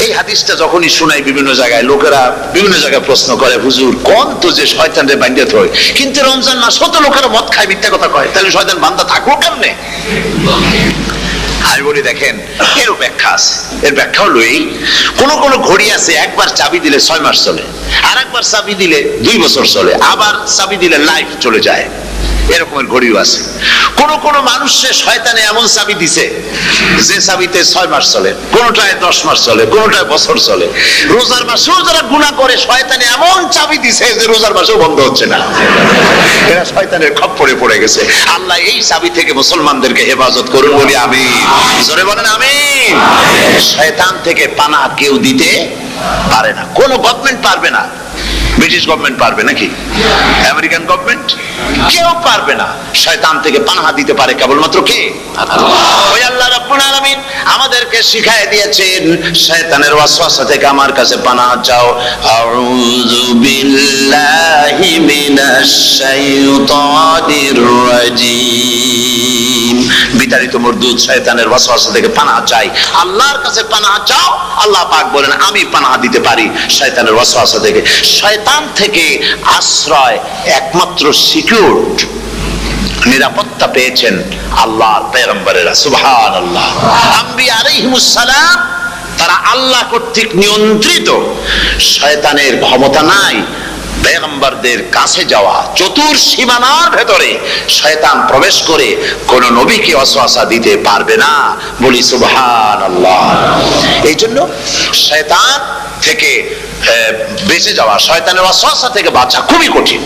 S1: এই হাদিসটা যখনই শোনাই বিভিন্ন জায়গায়, লোকেরা বিভিন্ন জায়গায় প্রশ্ন করে, হুজুর কোন তো যে শয়তানরে বাঁধতে হয়, কিন্তু রমজান মাস হতো লোকেরা মদ খায়, মিথ্যা কথা কয়, তাহলে শয়তান বাঁধা থাকবো কেমনে? আমি বলি, দেখেন, এর ব্যাখ্যা আছে। এর ব্যাখ্যা হলো এই, কোন কোন ঘড়ি আছে একবার চাবি দিলে 6 মাস চলে, আর একবার চাবি দিলে 2 বছর চলে, আবার চাবি দিলে লাইফ চলে যায়। এরকমের ঘড়িও আছে। কোন কোন মানুষের শয়তানে এমন চাবি দিছে যে চাবিতে 6 মাস চলে, কোনটায় 10 মাস চলে, কোনটায় বছর চলে। রোজার মাসেও যারা গুনাহ করে, শয়তানে এমন চাবি দিছে যে রোজার মাসেও বন্ধ হচ্ছে না। এরা শয়তানের খপ্পরে পড়ে গেছে। আল্লাহ এই চাবি থেকে মুসলমানদেরকে হেফাজত করুন, বলি আমিন। জোরে বলেন আমিন। শয়তান থেকে পানাহ কেউ দিতে পারে না, কোন গভর্নমেন্ট পারবে না। ব্রিটিশ গভর্নমেন্ট পারবে নাকি? American government? কেউ পারবে না। শয়তান থেকে পানাহা দিতে পারে কেবলমাত্র কে? ওই আল্লাহ রাব্বুল আলামিন আমাদেরকে শিখায় দিয়েছেন শয়তানের ওয়াসওয়াসা থেকে আমার কাছে পানাহা চাও। আউযু বিল্লাহি মিনাশ শাইতানির রাজিম। বিতাড়িত মরদুদ শয়তানের ওয়াসওয়াসা থেকে পানাহা চাই, আল্লাহর কাছে পানাহা চাও। আল্লাহ পাক বলেন আমি পানাহা দিতে পারি শয়তানের ওয়াসওয়াসা থেকে। শয়তান থেকে আশ্রয় একমাত্র সিকিউরড, নিরাপত্তা পেয়েছেন আল্লাহর পয়গম্বরেরা। সুবহানাল্লাহ। আম্বিয়া আলাইহিমুস সালাম তারা আল্লাহ কর্তৃক নিয়ন্ত্রিত, শয়তানের ক্ষমতা নাই পয়গম্বরদের কাছে যাওয়া। চতুর সীমানার ভেতরে শয়তান প্রবেশ করে কোন নবীকে ওয়াসওয়াসা দিতে পারবে না। বলি সুবহানাল্লাহ। এই জন্য শয়তান থেকে বেঁচে যাওয়া, শয়তানের ওয়াসওয়াসা থেকে বাঁচা খুবই কঠিন।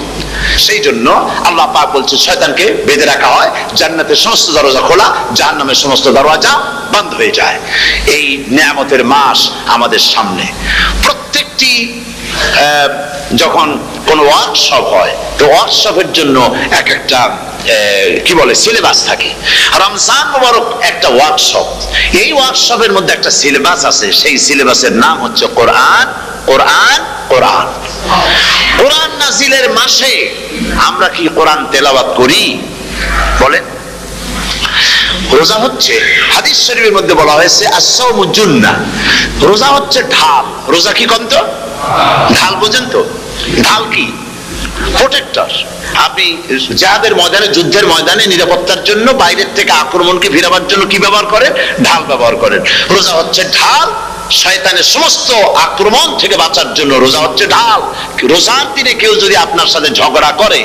S1: সেই জন্য আল্লাহ পাক বলছে শয়তানকে বেঁধে রাখা হয়, জান্নাতের সমস্ত দরজা খোলা, জাহান্নামের সমস্ত দরজা বন্ধ হয়ে যায়। এই নিয়ামতের মাস আমাদের সামনে। প্রত্যেকটি যখন কোন ওয়ার্কশপ হয়, তো ওয়ার্কশপের জন্য এক একটা কি বলে সিলেবাস থাকে। রমজান মুবারক একটা ওয়ার্কশপ। এই ওয়ার্কশপের মধ্যে একটা সিলেবাস আছে, সেই সিলেবাসের নাম হচ্ছে কোরআন। কোরআন কোরআন কোরআন নাজিলের মাসে আমরা কি কোরআন তেলাওয়াত করি? বলেন। রোজা হচ্ছে, হাদিস শরীফের মধ্যে বলা হয়েছে আস-সাওমু জুন্নাহ, রোজা হচ্ছে ঢাল। রোজা কি কন্ত? ঢাল। বোঝেন তো ঢাল কি? প্রোটেক্টর। আপনি জিহাদের ময়দানে, যুদ্ধের ময়দানে নিরাপত্তার জন্য, বাইরের থেকে আক্রমণকে ভিড়াবার জন্য কি ব্যবহার করেন? ঢাল ব্যবহার করেন। রোজা হচ্ছে ঢাল, শয়তানের সমস্ত আক্রমণ থেকে বাঁচার জন্য রোজা হচ্ছে ঢাল। রোজার দিনে কেউ যদি আপনার সাথে ঝগড়া করে,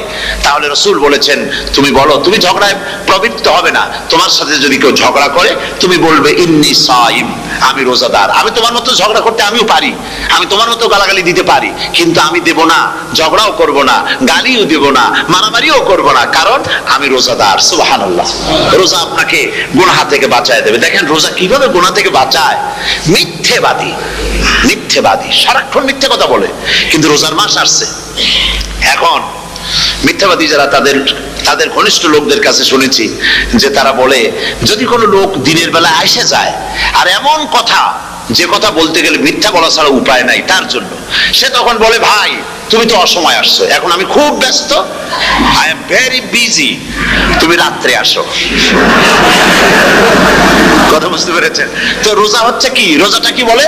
S1: তাহলে রাসূল বলেছেন তুমি বলো, তুমি ঝগড়ায় প্রবৃত্ত হবে না। তোমার সাথে যদি কেউ ঝগড়া করে, তুমি বলবে ইন্নী সাইম, আমি রোজাদার। আমি তোমার মতো ঝগড়া করতে আমিও পারি, আমি তোমার মতো গালাগালি দিতে পারি, কিন্তু আমি দেব না, ঝগড়াও করব না, গালিও দেব না, মারামারিও করব না, কারণ আমি রোজাদার। সুবহানাল্লাহ। রোজা আপনাকে গুনাহ থেকে বাঁচায় দেবে। দেখেন রোজা কিভাবে গুনাহ থেকে বাঁচায়। মিথ্যেবাদী, মিথ্যেবাদী সারাক্ষণ মিথ্যে কথা বলে, কিন্তু রোজার মাস আসছে। এখন মিথ্যাবাদী যারা, তাদের ঘনিষ্ঠ লোকদের কাছে শুনেছি যে তারা বলে, যদি কোনো লোক দিনের বেলা এসে যায় আর এমন কথা, যে কথা বলতে গেলে মিথ্যা বলা ছাড়া উপায় নাই তার জন্য, সে তখন বলে ভাই তুমি তো অসময় আসছো, এখন আমি খুব ব্যস্ত, আই এম ভেরি বিজি, তুমি রাত্রে আসো। কথা বুঝতে পেরেছেন তো? রোজা হচ্ছে কি? রোজাটা কি বলে?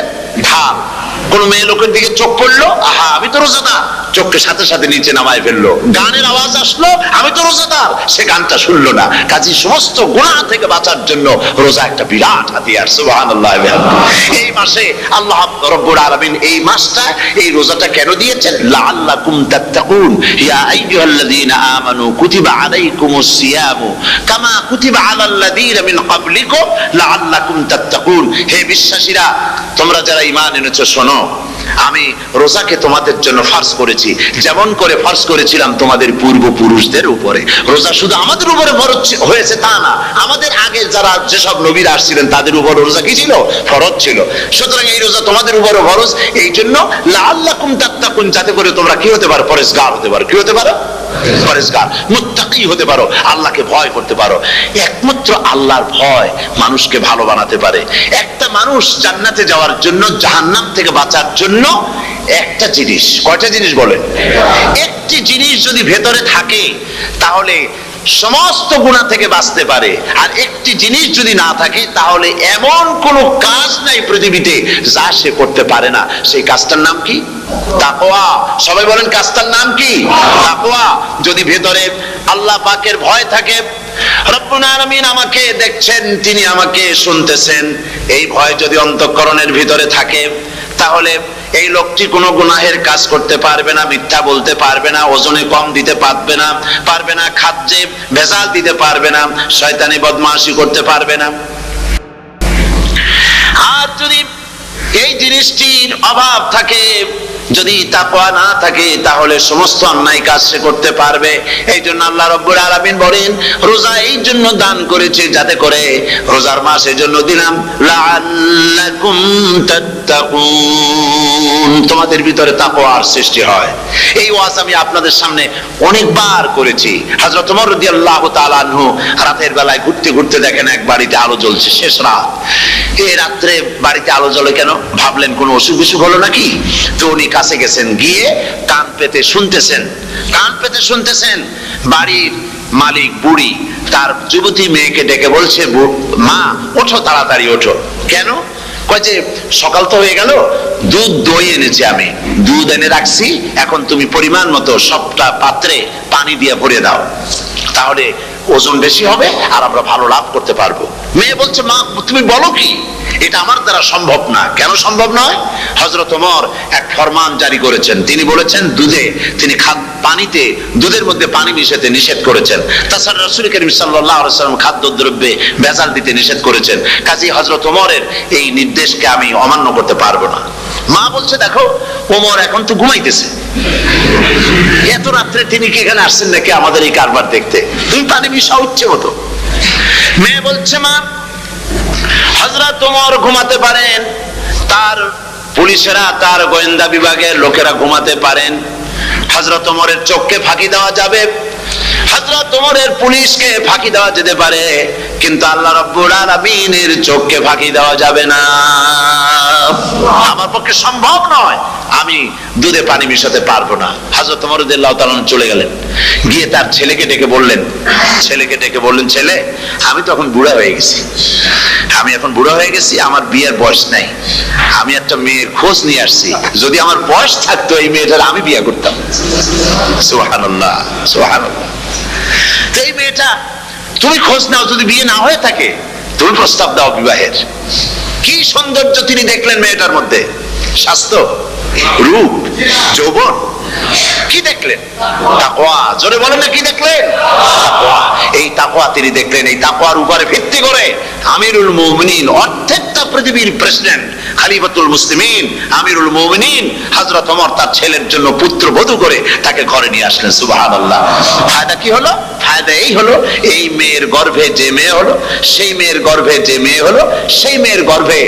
S1: ঢাল। কোন মেয়ে লোকের দিকে চোখ পড়লো, আহা আমি তো রোজাদার, চোখকে সাথে সাথে নিচে নামায় ফেললো। গানের আওয়াজ আসলো, আমি তো রোজাদার, সে গানটা শুনলো না। কাজী সমস্ত গুনাহ থেকে বাঁচার জন্য রোজা একটা বিরাট হাতিয়ার। সুবহানাল্লাহ। এই মাসে আল্লাহ রাব্বুল আলামিন এই মাসটা, এই রোজাটা কেন দিয়েছেন? লাআল্লাকুম তাত্তাকুন। ইয়া আইয়ুহাল্লাযীনা আমানু কুতিবা আলাইকুমুস সিয়ামু কামা কুতিবা আলাল্লাযীনা মিন ক্বাবলিকুম লাআল্লাকুম তাত্তাকুন। হে বিশ্বাসীরা, তোমরা যারা ঈমান এনেছো, শোনো, আমি রোজাকে তোমাদের জন্য ফারজ করেছি, যেমন করে ফারজ করেছিলাম তোমাদের পূর্বপুরুষদের উপরে। রোজা শুধু আমাদের উপরে হয়েছে তা না, আমাদের আগে যারা যেসব নবীরা আসছিলেন তাদের উপর রোজা কি ছিল? ফরজ ছিল। সুতরাং এই রোজা তোমাদের উপরে ফরজ, এই জন্য লাআল্লাকুম তাত্তাকুন, যাতে করে তোমরা কি হতে পারো? পরেজগার হতে পারো। কি হতে পারো? পরেজগার, মুত্তাকি হতে পারো, আল্লাহকে ভয় করতে পারো। একমাত্র আল্লাহর ভয় মানুষকে ভালো বানাতে পারে। একটা মানুষ জান্নাতে যাওয়ার জন্য, জাহান্নাম থেকে বাঁচার জন্য একটা জিনিস, কয়টা জিনিস বলেন? একটি জিনিস যদি ভেতরে থাকে তাহলে সমস্ত গুনাহ থেকে বাঁচতে পারে। আর একটি জিনিস যদি না থাকে তাহলে এমন কোনো কাজ নাই পৃথিবীতে যা সে করতে পারে না। সেই কাজটার নাম কি? তাকওয়া। সবাই বলেন কাজটার নাম কি? তাকওয়া। যদি ভেতরে আল্লাহ পাকের ভয় থাকে, রব্বুল আলামিন আমাকে দেখছেন, তিনি আমাকে শুনতেছেন, এই ভয় যদি অন্তঃকরণের ভিতরে থাকে, তাহলে এই লোকটি কোনো গুনাহের কাজ করতে পারবে না, মিথ্যা বলতে পারবে না, ওজনে কম দিতে পারবে না, খাদ্যে ভেজাল দিতে পারবে না, শয়তানি বদমাশি করতে পারবে না। আর যদি এই জিনিসটির অভাব থাকে, যদি তাকওয়া না থাকে, তাহলে সমস্ত অন্যায় কাজ সে করতে পারবে। এই জন্য আল্লাহ রাব্বুল আলামিন বলেন, রোজা এই জন্য দান করেছে যাতে করে, রোজার মাস এই জন্য দিলাম, লাআল্লাকুম তাত্তাকুন, তোমাদের ভিতরে তাকওয়ার সৃষ্টি হয়। এই ওয়াজ আমি আপনাদের সামনে অনেকবার করেছি। হযরত ওমর রাদিয়াল্লাহু তাআলা আনহু রাতের বেলায় ঘুরতে ঘুরতে দেখেন এক বাড়িতে আলো জ্বলছে, শেষ রাত। এই রাত্রে বাড়িতে আলো জ্বলে কেন? ভাবলেন কোন অসুখ বিসুখ হলো নাকি। তো উনি কাছে গেছেন, গিয়ে কান পেতে শুনতেছেন। বাড়ির মালিক বুড়ি তার যুবতী মেয়েকে ডেকে বলছে, মা ওঠো, তাড়াতাড়ি ওঠো। কেন? কয় যে সকাল তো হয়ে গেল, দুধ দই এনেছি, আমি দুধ এনে রাখছি, এখন তুমি পরিমাণ মতো সবটা পাত্রে পানি দিয়ে ভরে দাও, তাহলে ওজন বেশি হবে আর আমরা ভালো লাভ করতে পারবো। মেয়ে বলছে, মা তুমি বলো কি, এটা আমার দ্বারা সম্ভব না। কেন সম্ভব নয়? হযরত ওমর এক ফরমান জারি করেছেন, তিনি বলেছেন পানিতে দুধের মধ্যে পানি মিশাতে নিষেধ করেছেন। তাছাড়া রাসূল করিম সাল্লাল্লাহু আলাইহি ওয়াসাল্লাম খাদ্যদ্রব্যে ভেজাল দিতে নিষেধ করেছেন। কাজী হযরত ওমরের এই নির্দেশকে আমি অমান্য করতে পারবো না। মা বলছে, দেখো ওমর এখন তো ঘুমাইতেছে, এত রাত্রে তিনি কি এখানে আসছেন নাকি আমাদের এই কারবার দেখতে? তুমি পানি মিশাও ইচ্ছে মতো। মেয়ে বলছে, মা হযরত ওমর ঘুমাতে পারেন, তার পুলিশেরা, তার গোয়েন্দা বিভাগের লোকেরা ঘুমাতে পারেন, হযরত ওমরের চোখকে ফাঁকি দেওয়া যাবে, হযরত ওমরের পুলিশকে ফাঁকি দেওয়া যেতে পারে, কিন্তু আল্লাহ রাব্বুল আলামিনের চোখকে ফাঁকি দেওয়া যাবে না। আমার পক্ষে সম্ভব নয়, আমি দুধে পানি মিশাতে পারবো না। হযরত ওমর রাদিয়াল্লাহু তাআলা চলে গেলেন, গিয়ে তার ছেলেকে ডেকে বললেন, ছেলে আমি তো এখন বুড়া হয়ে গেছি, আমার বিয়ের বয়স নাই, আমি একটা মেয়ের খোঁজ নিয়ে আসছি, যদি আমার বয়স থাকতো এই মেয়েটার আমি বিয়ে করতাম। সুবহানাল্লাহ, সুবহানাল্লাহ। এই মেয়েটা তুমি খোঁজ নাও, যদি বিয়ে না হয়ে থাকে তুমি প্রস্তাব দাও বিবাহের। কি সৌন্দর্য তিনি দেখলেন মেয়েটার মধ্যে, স্বাস্থ্য, রূপ, যৌবন, কি দেখলেন? তাকওয়া। জোরে বলেন না, কি দেখলেন? তাকওয়া। এই তাকওয়া তিনি দেখলেন। এই তাকওয়ার উপরে ভিত্তি করে আমিরুল মুমিনিন, অর্ধেক পৃথিবীর প্রেসিডেন্ট, খলিফাতুল মুসলিমিন, আমিরুল মুমিনিন হযরত ওমর তার ছেলের জন্য পুত্রবধূ করে তাকে ঘরে নিয়ে আসলেন। সুবহানাল্লাহ। ফায়দা কি হলো? ফায়দা এই হলো, এই মেয়ের গর্ভে যে মেয়ে হলো, সেই মেয়ের গর্ভে যে মেয়ে হলো, সেই মেয়ের গর্ভে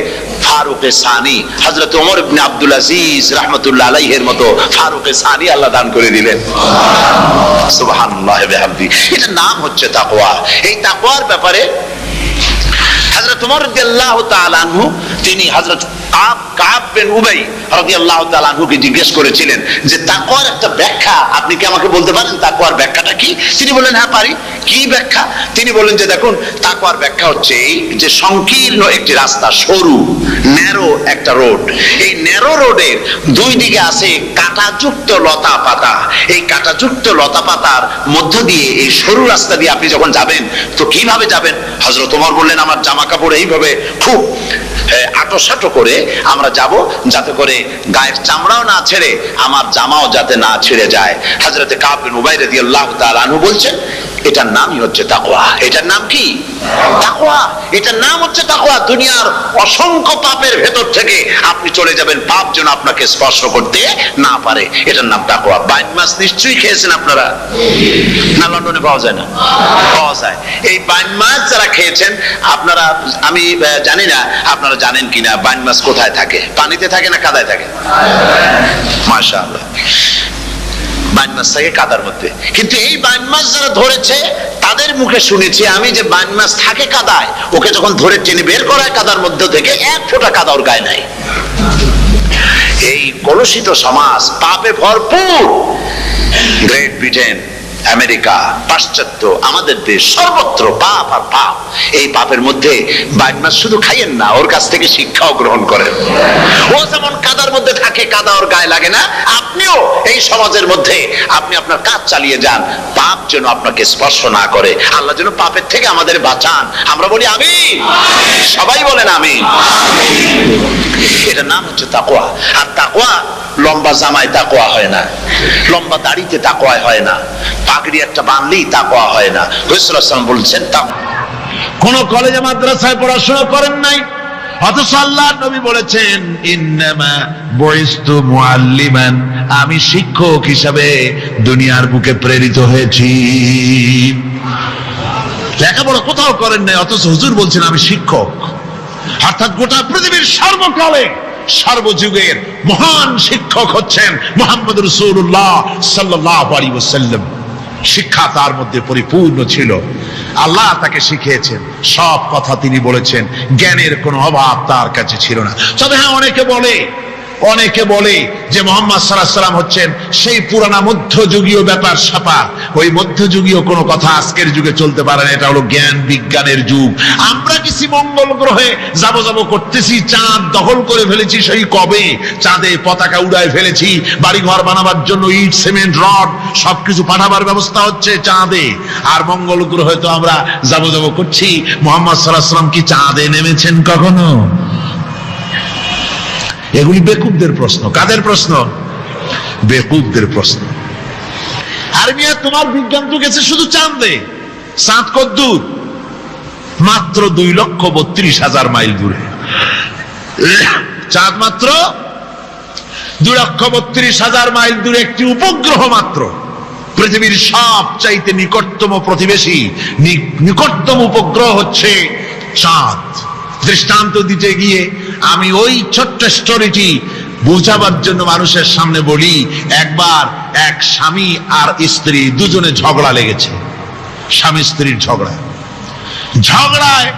S1: ফারুকে সানি হযরত ওমর ইবনে আব্দুল আজিজ রাহমাতুল্লাহ আলাইহির মতো ফারুকে সানি আল্লাহ দান করে দিলেন। সুবহানাল্লাহ ওয়া বিহামদি। এটার নাম হচ্ছে তাকওয়া। এই তাকওয়ার ব্যাপারে হযরত ওমর রাদিয়াল্লাহু তাআলা আনহু তিনি হযরত কাব বিন উবাই রাদিয়াল্লাহু তাআলা আনহুকে জিজ্ঞেস করেছিলেন যে তাকওয়ার একটা ব্যাখ্যা আপনি কি আমাকে বলতে পারেন, তাকওয়ার ব্যাখ্যাটা কি? তিনি বললেন, হ্যাঁ পারি। কি ব্যাখ্যা? তিনি বললেন যে দেখুন, তাকওয়ার ব্যাখ্যা হচ্ছে এই যে সংকীর্ণ একটি রাস্তা, সরু ন্যারো একটা রোড, এই ন্যারো রোডের দুই দিকে আছে কাঁটাযুক্ত লতা পাতা। এই কাঁটাযুক্ত লতা পাতার মধ্য দিয়ে এই সরু রাস্তা দিয়ে আপনি যখন যাবেন তো কিভাবে যাবেন? হযরত ওমর বললেন, আমার জামা কাপড় এইভাবে খুব আটোসাটো করে আমরা যাব, যাতে করে গায়ের চামড়াও না ছেড়ে আমার জামাও যাতে না ছিঁড়ে যায়। হযরত কাব বিন উবাই রাদিয়াল্লাহু তাআলা আনহু বলছেন, এটার নামই হচ্ছে তাকওয়া। এটার নাম কি? তাকওয়া। এটার নাম হচ্ছে তাকওয়া। দুনিয়ার অসংখ্য পাপের ভেতর থেকে আপনি চলে যাবেন, পাপ যেন আপনাকে স্পর্শ করতে না পারে। এটার নাম তাকওয়া। বাইন মাছ নিশ্চয়ই খেয়েছেন আপনারা, না লন্ডনে পাওয়া যায় না? পাওয়া যায়। এই বাইন মাছ যারা খেয়েছেন আপনারা, আমি জানি না আপনারা জানেন কিনা, বাইন মাছ কোথায় থাকে? পানিতে থাকে না কাদায় থাকে? মাশাআল্লাহ, বাইন মাছ থাকে কাদার মধ্যে। কিন্তু এই বাইন মাছ যারা ধরেছে তাদের মুখে শুনেছি আমি যে বাইন মাছ থাকে কাদায়, ওকে যখন ধরে টেনে বের করা হয় কাদার মধ্যে থেকে, এক ফোঁটা কাদা ওর গায়ে নাই। এই কলুষিত সমাজ, পাপে ভরপুর। গ্রেট ব্রিটেন, আমেরিকা, পাশ্চাত্য, আমাদের দেশ, সর্বত্র পাপ আর পাপ। এই পাপের মধ্যে বাইন মাছ শুধু খাইয়েন না, ওর কাছ থেকে শিক্ষাও গ্রহণ করেন। ও যেমন কাদার মধ্যে থাকে, কাদা ওর গায়ে লাগে না, আপনিও এই সমাজের মধ্যে আপনি আপনার কাজ চালিয়ে যান, পাপ যেন আপনাকে স্পর্শ না করে। আল্লাহ যেন পাপের থেকে আমাদের বাঁচান। আমরা বলি আমিন, সবাই বলেন আমিন। এটার নাম হচ্ছে তাকওয়া। আর তাকওয়া লম্বা জামায় তাকওয়া হয় না, লম্বা দাড়িতে তাকওয়া হয় না, পাগড়ি একটা বানলেই তাকওয়া হয় না। রাসূলুল্লাহ সাল্লাল্লাহু আলাইহি ওয়াসাল্লাম বলছেন, কোন কলেজে মাদ্রাসায় পড়াশোনা করেন নাই, অথচ আল্লাহর নবী বলেছেন, ইন্নামা বুইস্তু মুআল্লিমান, আমি শিক্ষক হিসাবে দুনিয়ার বুকে প্রেরিত হয়েছি। লেখাপড়া কোথাও করেন নাই, অথচ হুজুর বলছেন আমি শিক্ষক। অর্থাৎ গোটা পৃথিবীর সর্বকালে সর্বযুগের মহান শিক্ষক হচ্ছেন মুহাম্মদ রাসূলুল্লাহ সাল্লাল্লাহু আলাইহি ওয়াসাল্লাম। শিক্ষা তার মধ্যে পরিপূর্ণ ছিল, আল্লাহ তাকে শিখিয়েছেন, সব কথা তিনি বলেছেন, জ্ঞানের কোনো অভাব তার কাছে ছিল না। তবে হ্যাঁ, অনেকে বলে যে মুহাম্মদ সাল্লাল্লাহু আলাইহি ওয়াসাল্লাম হচ্ছেন সেই পুরানা মধ্যযুগীয় ব্যাপার স্যাপার। ওই মধ্যযুগীয় কোনো কথা আজকের যুগে চলতে পারে না, এটা হলো জ্ঞান বিজ্ঞানের যুগ। আমরা কিছু মঙ্গল গ্রহে যাব করতেছি, চাঁদ দখল করে ফেলেছি সেই কবে, চাঁদে পতাকা উড়ায় ফেলেছি, বাড়িঘর বানাবার জন্য ইট সিমেন্ট রড সবকিছু পাঠাবার ব্যবস্থা হচ্ছে চাঁদে। আর মঙ্গল গ্রহে তো আমরা যাব করছি। মুহাম্মদ সাল্লাল্লাহু আলাইহি ওয়াসাল্লাম কি চাঁদে নেমেছেন কখনো? এগুলি বেকুবদের প্রশ্ন। কাদের প্রশ্ন? বেকুবদের প্রশ্ন। আর মিয়া, তোমার বিজ্ঞান তো গেছে শুধু চাঁদে। চাঁদ কদ্দূর? মাত্র 2,32,000 মাইল দূরে। চাঁদ মাত্র 2,32,000 মাইল দূরে একটি উপগ্রহ মাত্র। পৃথিবীর সবচাইতে নিকটতম প্রতিবেশী, নিকটতম উপগ্রহ হচ্ছে চাঁদ। দৃষ্টান্ত দিতে গিয়ে আমি ওই ছোট্ট স্টোরিটি বোঝাবার জন্য মানুষের সামনে বলি। একবার এক স্বামী আর স্ত্রী দুজনে ঝগড়া লেগেছে, স্বামী স্ত্রীর ঝগড়ায়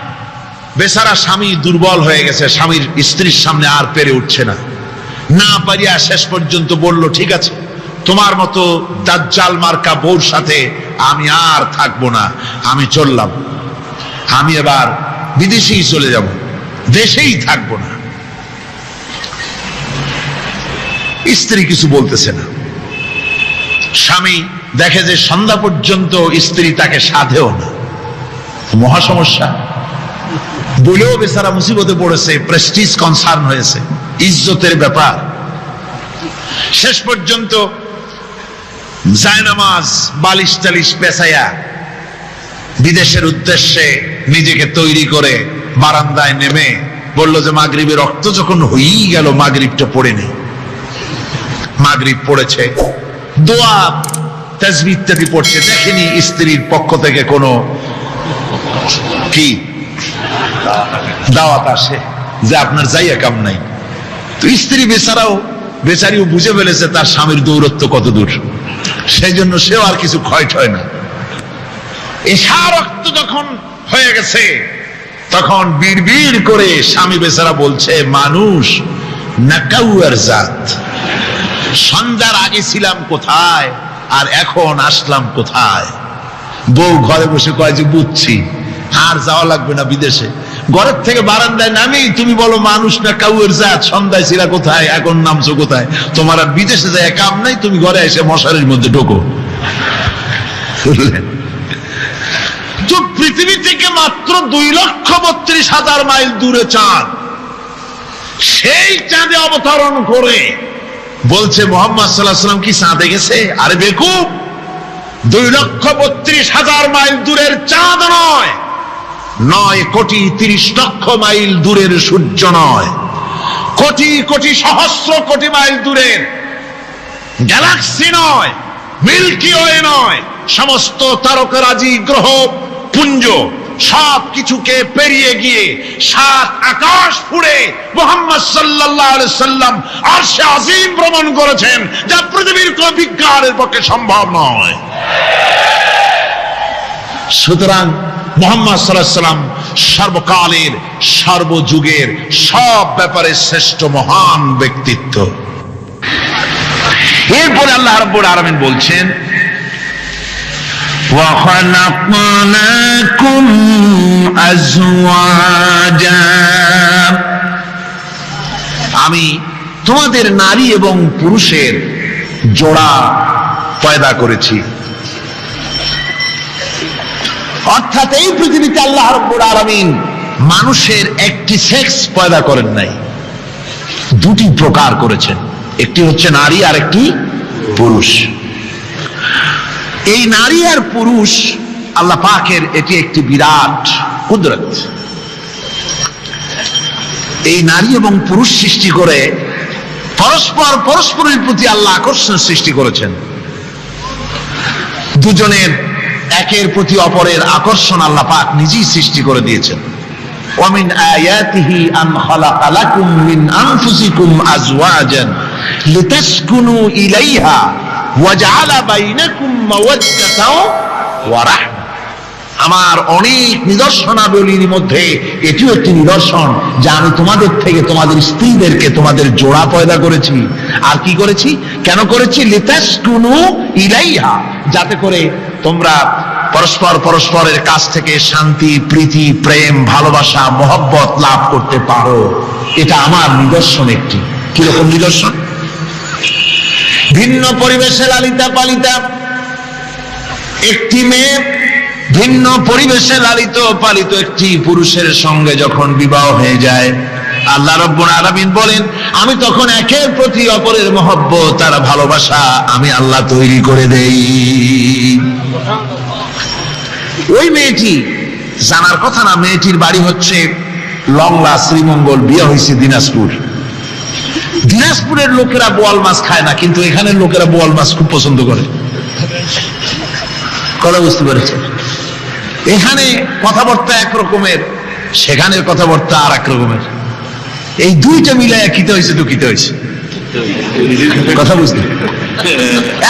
S1: বেচারা স্বামী দুর্বল হয়ে গেছে, স্বামীর স্ত্রীর সামনে আর পেরে উঠছে না পারিয়া শেষ পর্যন্ত বলল, ঠিক আছে, তোমার মতো দাজ্জাল মার্কা বউর সাথে আমি আর থাকবো না, আমি চললাম, আমি এবার বিদেশেই চলে যাব, দেশেই থাকবো না। স্ত্রী কিছু বলতেছে না। স্বামী দেখে যে সন্ধ্যা পর্যন্ত স্ত্রী তাকে সাধেও না, মহা সমস্যা। বলেও বেচারা মুসিবতে পড়েছে, প্রেস্টিজ কনসার্ন হয়েছে, ইজ্জতের ব্যাপার। শেষ পর্যন্ত জায়নামাজ বালিশ টালিশ পেছাইয়া বিদেশের উদ্দেশ্যে নিজেকে তৈরি করে বারান্দায় নেমে বলল যে মাগরিবের রক্ত যখন হয়েই গেল, মাগরিবটা পড়ে নেই। মাগরিব পড়েছে, দোয়া তাসবিহ ইত্যাদি পড়ছে, দেখেনি স্ত্রীর পক্ষ থেকে কোনো কি দাওয়াত আসে যে আপনার যাইয়া কাম নাই। তো স্ত্রী বেচারিও বুঝে ফেলেছে তার স্বামীর দৌরত্ব কত দূর, সেই জন্য সেও আর কিছু ক্ষয় ঠয় না। এশা রক্ত যখন হয়ে গেছে তখন বিড়বিড় করে স্বামী বেচারা বলছে, মানুষ নাকাউয়ার জাত, সন্ধ্যার আগে ছিলাম কোথায় আর এখন আসলাম কোথায়। বউ ঘরে বসে কয় যে বুঝছি, আর যাওয়া লাগবে না বিদেশে। ঘরের থেকে বারান্দায় নামি তুমি বলো মানুষ না কাউয়ের জাত, সন্ধ্যায় ছিলা কোথায়, এখন নামছো কোথায়। তোমার আর বিদেশে যায় কাম নাই, তুমি ঘরে এসে মশারির মধ্যে ঢোকো। তো পৃথিবী থেকে মাত্র 2,32,000 মাইল দূরে চাঁদ, সেই চাঁদে অবতরণ করে বলছে মুহাম্মদ সাল্লাল্লাহু আলাইহি ওয়াসাল্লাম কি চাঁদে গেছে? আরে বেকুব, 2,32,000 মাইল দূরের চাঁদ নয়, 9,30,00,000 মাইল দূরের সূর্য নয়, কোটি কোটি সহস্র কোটি মাইল দূরের গ্যালাক্সি নয়, মিল্কি ওয়ে নয়, সমস্ত তারকারাজি গ্রহ পুঞ্জ সব কিছুকে পেরিয়ে গিয়ে 7 আকাশ ফুঁড়ে মুহাম্মদ সাল্লাল্লাহু আলাইহি সাল্লাম আরশে আজিম ভ্রমণ করেছেন, যা পৃথিবীর কোন বিজ্ঞানের পক্ষে সম্ভব নয়। সুতরাং মুহাম্মদ সাল্লাল্লাহু আলাইহি সাল্লাম সর্বকালের সর্বযুগের সব ব্যাপারে শ্রেষ্ঠ মহান ব্যক্তিত্ব। এরপরে আল্লাহ রাব্বুল আলামিন বলছেন, وَخَلَقْنَاكُمْ أَزْوَاجًا, আমি তোমাদের নারী এবং পুরুষের জোড়া পয়দা করেছি। অর্থাৎ এই পৃথিবীতে আল্লাহ রাব্বুল আলামিন মানুষের একটি সেক্স পয়দা করেন নাই, দুটি প্রকার করেছেন, একটি হচ্ছে নারী আর একটি পুরুষ। এই নারী আর পুরুষ আল্লাহ পাকের এটি একটি বিরাট কুদরত। এই নারী এবং পুরুষ সৃষ্টি করে পরস্পরের প্রতি আল্লাহ আকর্ষণ সৃষ্টি করেছেন। দুজনের একের প্রতি অপরের আকর্ষণ আল্লাহ পাক নিজেই সৃষ্টি করে দিয়েছেন। ومن آياته أن خلق لكم من أنفسكم أزواجا لتسكنوا إليها وجعل بينكم مودة ورحمة। আমার অনেক নিদর্শনাবলীর মধ্যে এটিও একটি নিদর্শন যে আমি তোমাদের থেকে তোমাদের স্ত্রীদেরকে তোমাদের জোড়া পয়দা করেছি। আর কি করেছি, কেন করেছি? লিতাসকুনু ইলাইহা, যাতে করে তোমরা পরস্পর পরস্পরের কাছ থেকে শান্তি, প্রীতি, প্রেম, ভালোবাসা, মহব্বত লাভ করতে পারো। এটা আমার নিদর্শন একটি। কিরকম নিদর্শন? ভিন্ন পরিবেশে লালিতা পালিতা একটি মেয়ে ভিন্ন পরিবেশে লালিত পালিত একটি পুরুষের সঙ্গে যখন বিবাহ হয়ে যায়, আল্লাহ রাব্বুল আলামিন বলেন আমি তখন একের প্রতি অপরের মহব্বত আর ভালোবাসা আমি আল্লাহ তৈরি করে দেই। ওই মেয়েটি জানার কথা না, মেয়েটির বাড়ি হচ্ছে লংলা, শ্রীমঙ্গল, বিয়ে হয়েছে দিনাজপুর। দিনাজপুরের লোকেরা বোয়াল মাছ খায় না, কিন্তু এখানের লোকেরা বোয়াল মাছ খুব পছন্দ করে। কথা বুঝতে পেরেছে? এখানে কথাবার্তা এক রকমের, সেখানের কথাবার্তা আর এক রকমের। এই দুইটা মিলায় কিতে হয়েছে তো কিতে হয়েছে, কথা বুঝতে।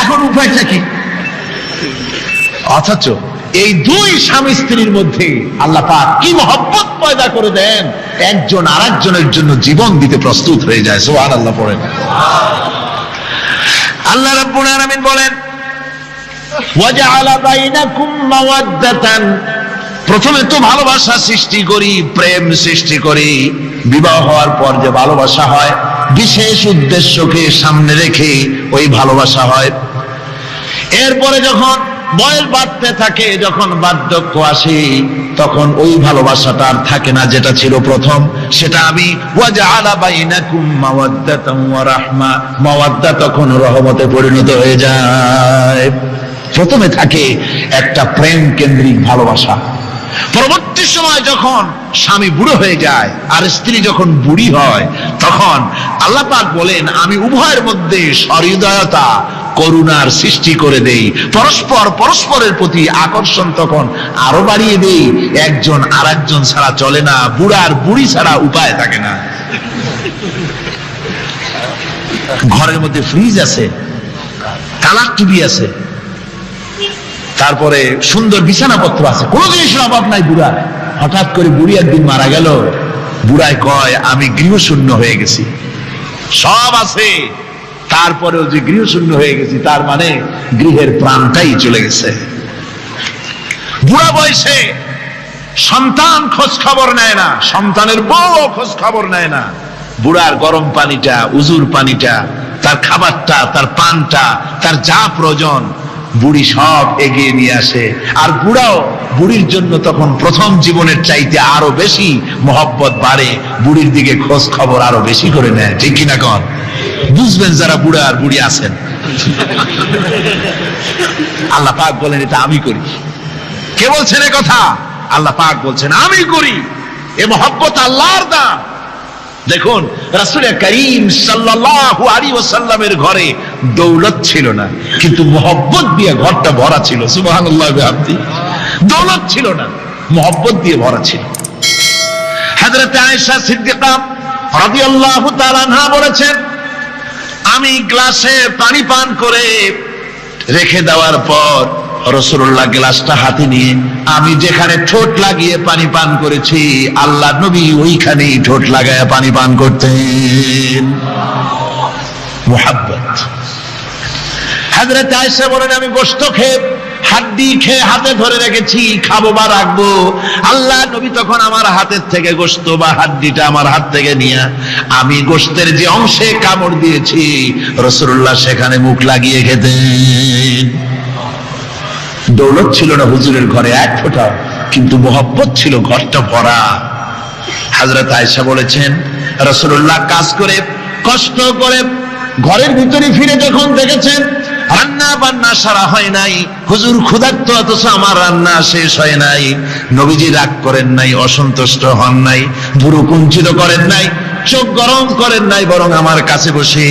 S1: এখন উপায়টা কি? অথচ এই দুই স্বামী স্ত্রীর মধ্যে আল্লাহ পাক কি মহব্বত পয়দা করে দেন, একজন আরেকজনের জন্য জীবন দিতে প্রস্তুত হয়ে যায়। সুবহানাল্লাহ পড়েন। আল্লাহ রাব্বুল আলামিন বলেন ওয়াজআলা বাইনাকুম মাওয়াদ্দাতান, প্রথমে তো ভালোবাসা সৃষ্টি করি, প্রেম সৃষ্টি করি। বিবাহ হওয়ার পর যে ভালোবাসা হয় বিশেষ উদ্দেশ্যকে সামনে রেখে ওই ভালোবাসা হয়। এরপরে যখন বয়স বাড়তে থাকে, যখন বার্ধক্য আসে, তখন ওই ভালোবাসাটা আর থাকে না যেটা ছিল প্রথম। সেটা আমি ওয়াজআলা বাইনাকুম মাওয়াদ্দাতান ওয়া রাহমা, মাওয়াদ্দা তখন রহমতে পরিণত হয়ে যায়। প্রথমে থাকে একটা প্রেম কেন্দ্রিক ভালোবাসা। পরবর্তী সময় যখন স্বামী বুড়ো হয়ে যায় আর স্ত্রী যখন বুড়ি হয়, তখন আল্লাহ পাক বলেন আমি উভয়ের মধ্যে সহৃদয়তা, করুণার সৃষ্টি করে দেই। পরস্পর পরস্পরের প্রতি আকর্ষণ তখন আরো বাড়িয়ে দেই। একজন আর একজন ছাড়া চলে না, বুড়ার বুড়ি ছাড়া উপায় থাকে না। ঘরের মধ্যে ফ্রিজ আছে, কালার টিভি আছে, তারপরে সুন্দর বিছানাপত্র আছে, কোনো জিনিসের অভাব নাই বুড়ার। হঠাৎ করে বুড়ি একদিন মারা গেল, বুড়ায় কয় আমি গৃহশূন্য হয়ে গেছি। সব আছে, তারপরেও যে গৃহশূন্য হয়ে গেছি, তার মানে গৃহের প্রাণটাই চলে গেছে। বুড়া বয়সে সন্তান খোঁজ খবর নেয় না, সন্তানের বউ খোঁজ খবর নেয় না। বুড়ার গরম পানিটা, উজুর পানিটা, তার খাবারটা, তার পানটা, তার যা প্রয়োজন বুড়ি সব এগিয়ে নিয়ে আসে। আর বুড়াও বুড়ির জন্য তখন প্রথম জীবনের চাইতে আরো বেশি মহব্বত বাড়ে, বুড়ির দিকে খোঁজ খবর আরো বেশি করে নেয়। ঠিক কিনা কন? বুঝবেন যারা বুড়া আর বুড়ি আছেন। আল্লাহ পাক বলেন এটা আমি করি। কে বলছেন এ কথা? আল্লাহ পাক বলছেন আমি করি। এ মহব্বত আল্লাহর দান। দেখুন রাসূল করিম সাল্লাল্লাহু আলাইহি ওয়াসাল্লামের ঘরে দৌলত ছিল না, কিন্তু মহব্বত দিয়ে ঘরটা ভরা ছিল। সুবহানাল্লাহ বিহামদি। দৌলত ছিল না, মহব্বত দিয়ে ভরা ছিল। হযরত আয়েশা সিদ্দিকা রাদিয়াল্লাহু তাআলা আনহা বলেছেন আমি গ্লাসে পানি পান করে রেখে দেওয়ার পর রাসূলুল্লাহ গ্লাসটা হাতে নিয়ে আমি যেখানে ঠোঁট লাগিয়ে পানি পান করেছি, আল্লাহ নবী ওইখানেই ঠোঁট লাগায় পানি পান করতেন। মুহাব্বত। হযরত আয়েশা বলেন আমি গোশত খেয়ে, হাড্ডি খেয়ে হাতে ধরে রেখেছি, খাবো বা রাখবো। আল্লাহ নবী তখন আমার হাতের থেকে গোশত বা হাড্ডিটা আমার হাত থেকে নিয়ে আমি গোশতের যে অংশে কামড় দিয়েছি রাসূলুল্লাহ সেখানে মুখ লাগিয়ে খেতেন। দৌলত ছিল না হুজুরের ঘরে এক ফোঁটা, কিন্তু মহব্বত ছিল ঘরটা ভরা। হযরত আয়েশা বলেছেন রাসূলুল্লাহ কাজ করে কষ্ট করে ঘরের ভিতরে ফিরে যখন দেখেছেন রান্না বান্না সারা হয় নাই, হুজুর ক্ষুধার্ত অথচ আমার রান্না শেষ হয় নাই, নবীজি রাগ করেন নাই, অসন্তুষ্ট হন নাই, ভুরু কুঞ্চিত করেন নাই, চোখ গরম করেন নাই, বরং আমার কাছে বসে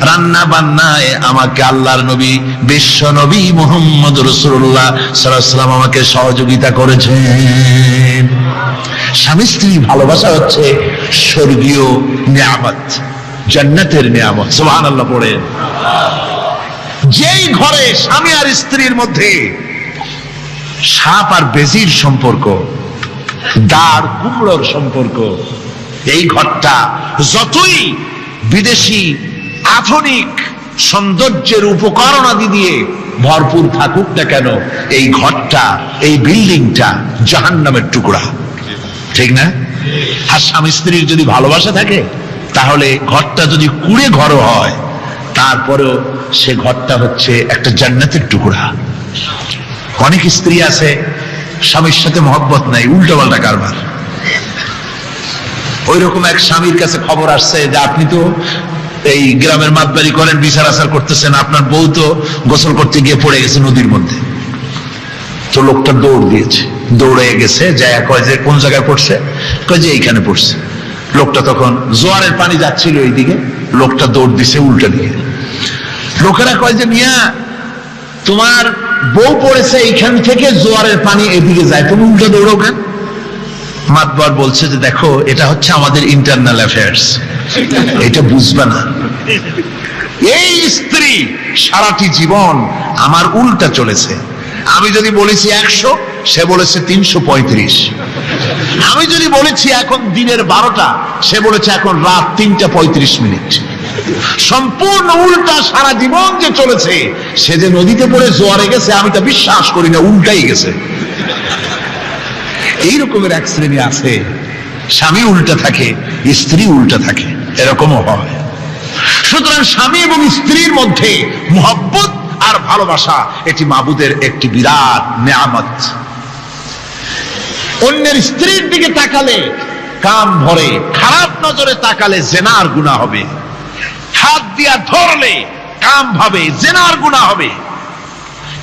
S1: রান্না বান্নায় আমাকে আল্লাহর নবী, বিশ্ব নবী মুহাম্মদ রাসূলুল্লাহ সাল্লাল্লাহু আলাইহি ওয়াসাল্লাম আমাকে সহযোগিতা করেছেন। স্বামী স্ত্রী ভালোবাসা হচ্ছে স্বর্গীয় নিয়ামত, জান্নাতের নিয়ামত। সুবহানাল্লাহ পড়েন। যেই ঘরে স্বামী আর স্ত্রীর মধ্যে সাপ আর বেজির সম্পর্ক, দাঁড় কুমড়োর সম্পর্ক, এই ঘরটা যতই বিদেশি আধুনিক সৌন্দর্যের উপকরণ আদি দিয়ে ভরপুর থাকুক না কেন, এই ঘরটা, এই বিল্ডিংটা জাহান্নামের টুকরা, ঠিক না? আর স্বামী স্ত্রীর যদি ভালোবাসা থাকে, তাহলে ঘরটা যদি কুড়ে ঘর হয়, তারপরেও সে ঘরটা হচ্ছে একটা জান্নাতের টুকরা। অনেক স্ত্রী আছে স্বামীর সাথে মহব্বত নাই, উল্টো পাল্টা কারবার। ওই রকম এক স্বামীর কাছে খবর আসছে যে আপনি তো এই গ্রামের মাতবাড়ি করেন, বিচার আচার করতেছেন, আপনার বউ তো গোসল করতে গিয়ে পড়ে গেছে নদীর মধ্যে। তো লোকটা দৌড় দিয়েছে, দৌড়ে গেছে, যায় কয় যে কোন জায়গায় পড়ছে, কয় যে এইখানে পড়ছে। লোকটা তখন জোয়ারের পানি যাচ্ছিল এইদিকে, লোকটা দৌড় দিছে উল্টা দিকে। লোকেরা কয় যে মিয়া, তোমার বউ পড়েছে এইখান থেকে জোয়ারের পানি এদিকে যায়, তুমি উল্টা দৌড়ো কেন? মাতবার বলছে যে দেখো, এটা হচ্ছে আমাদের ইন্টারনাল অ্যাফেয়ার্স, এটা বুঝবে না। এই স্ত্রী সারাটি জীবন আমার উল্টা চলেছে। আমি যদি বলেছি 100, সে বলেছে 335। আমি যদি বলেছি এখন দিনের 12টা, সে বলেছে এখন রাত 3:35। সম্পূর্ণ উল্টা সারা জীবন যে চলেছে। সে যে নদীতে পড়ে জোয়ারে গেছে আমি তা বিশ্বাস করি না, উল্টাই গেছে। এই রকমের এক শ্রেণী আছে, স্বামী উল্টা থাকে, স্ত্রী উল্টা থাকে, এরকমও হয়। সুতরাং স্বামী এবং স্ত্রীর মধ্যে মহব্বত আর ভালোবাসা, এটি মাবুদের একটি বিরাট নিয়ামত। অন্যের স্ত্রীর দিকে তাকালে কাম ভরে, খারাপ নজরে তাকালে জিনার গুনাহ হবে। হাত দিয়া ধরলে কাম ভাবে জিনার গুনাহ হবে।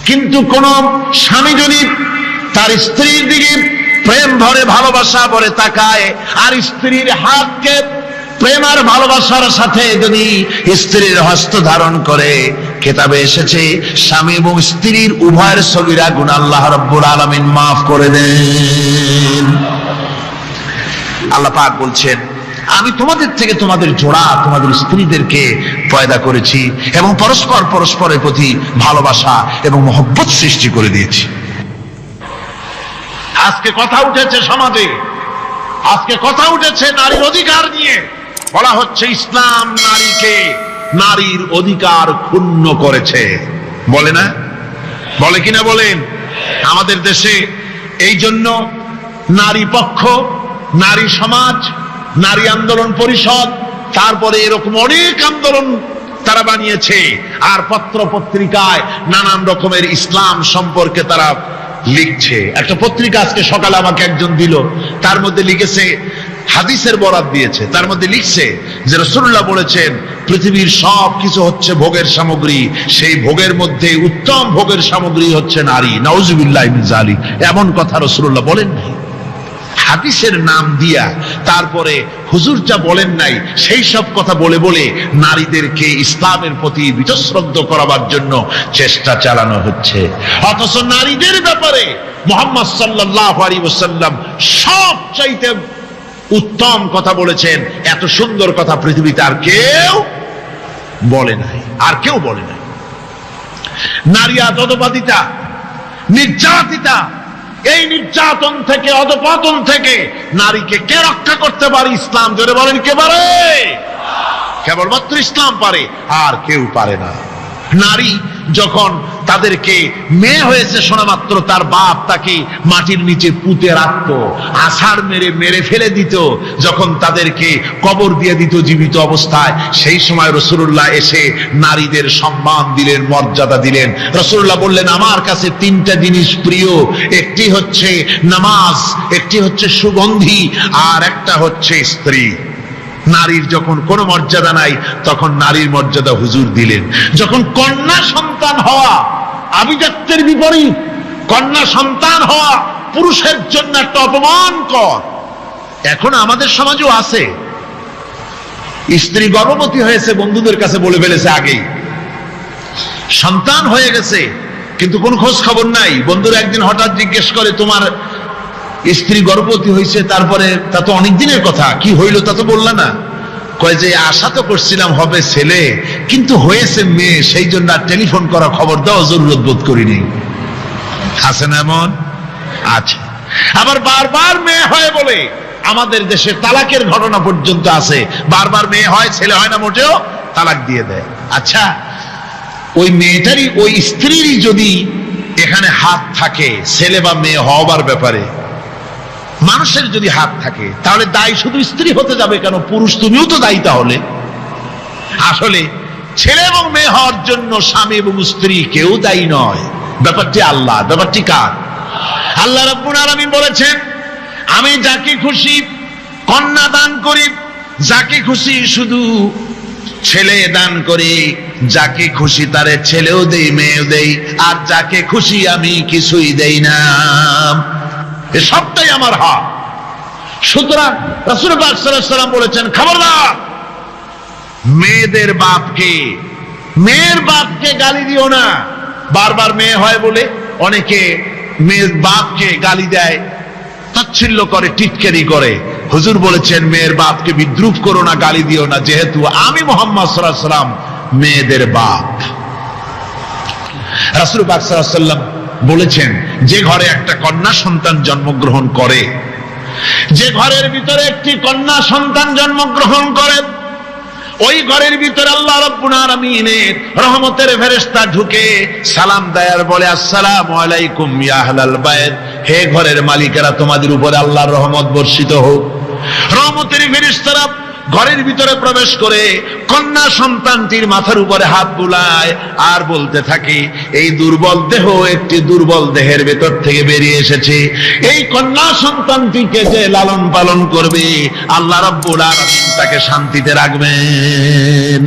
S1: কিন্তু কোন স্বামী যদি তার স্ত্রীর দিকে প্রেম ভরে, ভালোবাসা ভরে তাকায়, আর স্ত্রীর হাতকে প্রেম আর ভালোবাসার সাথে যদি স্ত্রীর হস্ত ধারণ করে, কিতাবে এসেছে স্বামী এবং স্ত্রীর উভয়ের সগীরা গুনাহ আল্লাহ রাব্বুল আলামিন মাফ করে দেন। আল্লাহ পাক বলছেন, আমি তোমাদের থেকে তোমাদের জোড়া, তোমাদের স্ত্রীদেরকে পয়দা করেছি এবং পরস্পর পরস্পরের প্রতি ভালোবাসা এবং মহব্বত সৃষ্টি করে দিয়েছি। আজকে কথা উঠেছে সমাজে, আজকে কথা উঠেছে নারীর অধিকার নিয়ে। বলা হচ্ছে ইসলাম নারীকে, নারীর অধিকার ক্ষুণ্ণ করেছে, বলে না? বলে কিনা বলেন? আমাদের দেশে এই জন্য নারী পক্ষ, নারী সমাজ, নারী আন্দোলন পরিষদ, তারপরে এরকম অনেক আন্দোলন তারা বানিয়েছে। আর পত্র পত্রিকায় নানান রকমের ইসলাম সম্পর্কে তারা লিখছে। একটা পত্রিকা আজকে সকালে আমাকে একজন দিল, তার মধ্যে লিখেছে, হাদিসের বরাত দিয়েছে, তার মধ্যে লিখছে যে রাসূলুল্লাহ বলেছেন পৃথিবীর সব কিছু হচ্ছে ভোগের সামগ্রী, সেই ভোগের মধ্যে উত্তম ভোগের সামগ্রী হচ্ছে নারী। নাউযুবিল্লাহ মিন যালিক, এমন কথা রাসূলুল্লাহ বলেন নাই। হাদিসের নাম দিয়া তারপরে হুজুর যা বলেন নাই সেই সব কথা বলে বলে নারীদেরকে ইসলামের প্রতি বিতশ্রদ্ধ করাবার জন্য চেষ্টা চালানো হচ্ছে। অথচ নারীদের ব্যাপারে মুহাম্মদ সাল্লাল্লাহু আলাইহি ওয়াসাল্লাম সবচাইতে উত্তম কথা বলেছেন। এত সুন্দর কথা পৃথিবীতে আর কেউ বলে নাই, আর কেউ বলে নাই। নারী অধঃপাতিতা, নির্যাতিতা, এই নির্যাতন থেকে, অধঃপতন থেকে নারীকে কে রক্ষা করতে পারে? ইসলাম। জোরে বলেন, কে পারে? কেবলমাত্র ইসলাম পারে, আর কেউ পারে না। নারী যখন তাদেরকে মেয়ে হয়েছে শোনা মাত্র তার বাপ তাকে মাটির নিচে পুঁতে রাখত, আছাড় মেরে মেরে ফেলে দিত, যখন তাদেরকে কবর দিয়ে দিত জীবিত অবস্থায়, সেই সময় রাসূলুল্লাহ এসে নারীদের সম্মান দিলেন, মর্যাদা দিলেন। রাসূলুল্লাহ বললেন, আমার কাছে 3টা জিনিস প্রিয়, একটি হচ্ছে নামাজ, একটি হচ্ছে সুগন্ধি, আর একটা হচ্ছে স্ত্রী। নারীর যখন কোনো মর্যাদা নাই, তখন নারীর মর্যাদা হুজুর দিলেন। যখন কন্যা সন্তান হওয়া আভিজাত্যের বিপরীত, কন্যা সন্তান হওয়া পুরুষের জন্য একটা অপমানকর। এখন আমাদের সমাজেও আছে, স্ত্রী গর্ভবতী হয়েছে, বন্ধুদের কাছে বলে ফেলেছে আগেই, সন্তান হয়ে গেছে, কিন্তু কোন খোঁজ খবর নাই। বন্ধুরা একদিন হঠাৎ জিজ্ঞেস করে, তোমার স্ত্রী গর্ভবতী হয়েছে, তারপরে তা তো অনেক দিনের কথা, কি হইল তা তো বললা না? কয় যে আশা তো করছিলাম হবে ছেলে, কিন্তু হয়েছে মেয়ে, সেই জন্য আর টেলিফোন করা, খবর দেওয়া জরুরত বোধ করিনি। আছে না এমন? আছে। আবার বারবার মেয়ে হয় বলে আমাদের দেশে তালাকের ঘটনা পর্যন্ত আছে। বারবার মেয়ে হয়, ছেলে হয় না মোটেও, তালাক দিয়ে দেয়। আচ্ছা, ওই মেয়েটারই, ওই স্ত্রীরই যদি এখানে হাত থাকে ছেলে বা মেয়ে হওয়ার ব্যাপারে, মানুষের যদি হাত থাকে, তাহলে দায়ী শুধু স্ত্রী হতে যাবে কেন? পুরুষ তুমিও তো দায়ী তাহলে। আসলে ছেলে এবং মেয়ে হওয়ার জন্য স্বামী এবং স্ত্রী কেউ দায়ী নয়, ব্যাপারটি আল্লাহ। ব্যাপারটি কার? আল্লাহ রাব্বুল আলামিন বলেছেন, আমি যাকে খুশি কন্যা দান করি, যাকে খুশি শুধু ছেলে দান করি, যাকে খুশি তারে ছেলেও দেই মেয়েও দেই, আর যাকে খুশি আমি কিছুই দেই না। এ সবটাই আমার হক। সুতরাং রাসূলুল্লাহ সাল্লাল্লাহু আলাইহি ওয়াসাল্লাম বলেছেন, খবরদার মেয়েদের বাপকে, মেয়ের বাপকে গালি দিও না। বারবার মেয়ে হয় বলে অনেকে মেয়ের বাপকে গালি দেয়, তাচ্ছিল্য করে, টিটকারি করে। হুজুর বলেছেন, মেয়ের বাপকে বিদ্রুপ করো না, গালি দিও না, যেহেতু আমি মুহাম্মদ সাল্লাল্লাহু আলাইহি ওয়াসাল্লাম মেয়েদের বাপ। রাসূল পাক সাল্লাল্লাহু আলাইহি ওয়াসাল্লাম বলেছেন, যে ঘরে একটা কন্যা সন্তান জন্মগ্রহণ করে, যে ঘরের ভিতরে একটি কন্যা সন্তান জন্মগ্রহণ করে, ওই ঘরের ভিতরে আল্লাহ রাব্বুল আলামিনের রহমতের ফেরেশতা ঢুকে সালাম দেয় আর বলে, আসসালামু আলাইকুম ইয়া আহলাল বাইত, হে ঘরের মালিকেরা, তোমাদের উপরে আল্লাহর রহমত বর্ষিত হোক। রহমতের ফেরেশতারা ঘরের ভিতরে প্রবেশ করে কন্যা সন্তানটির মাথার উপরে হাত বুলায় আর বলতে থাকে, এই দুর্বল দেহ একটি দুর্বল দেহের ভেতর থেকে বেরিয়ে এসেছে, এই কন্যা সন্তানটিকে যে লালন পালন করবে আল্লাহ রাব্বুল আলামিন তাকে শান্তিতে রাখবেন।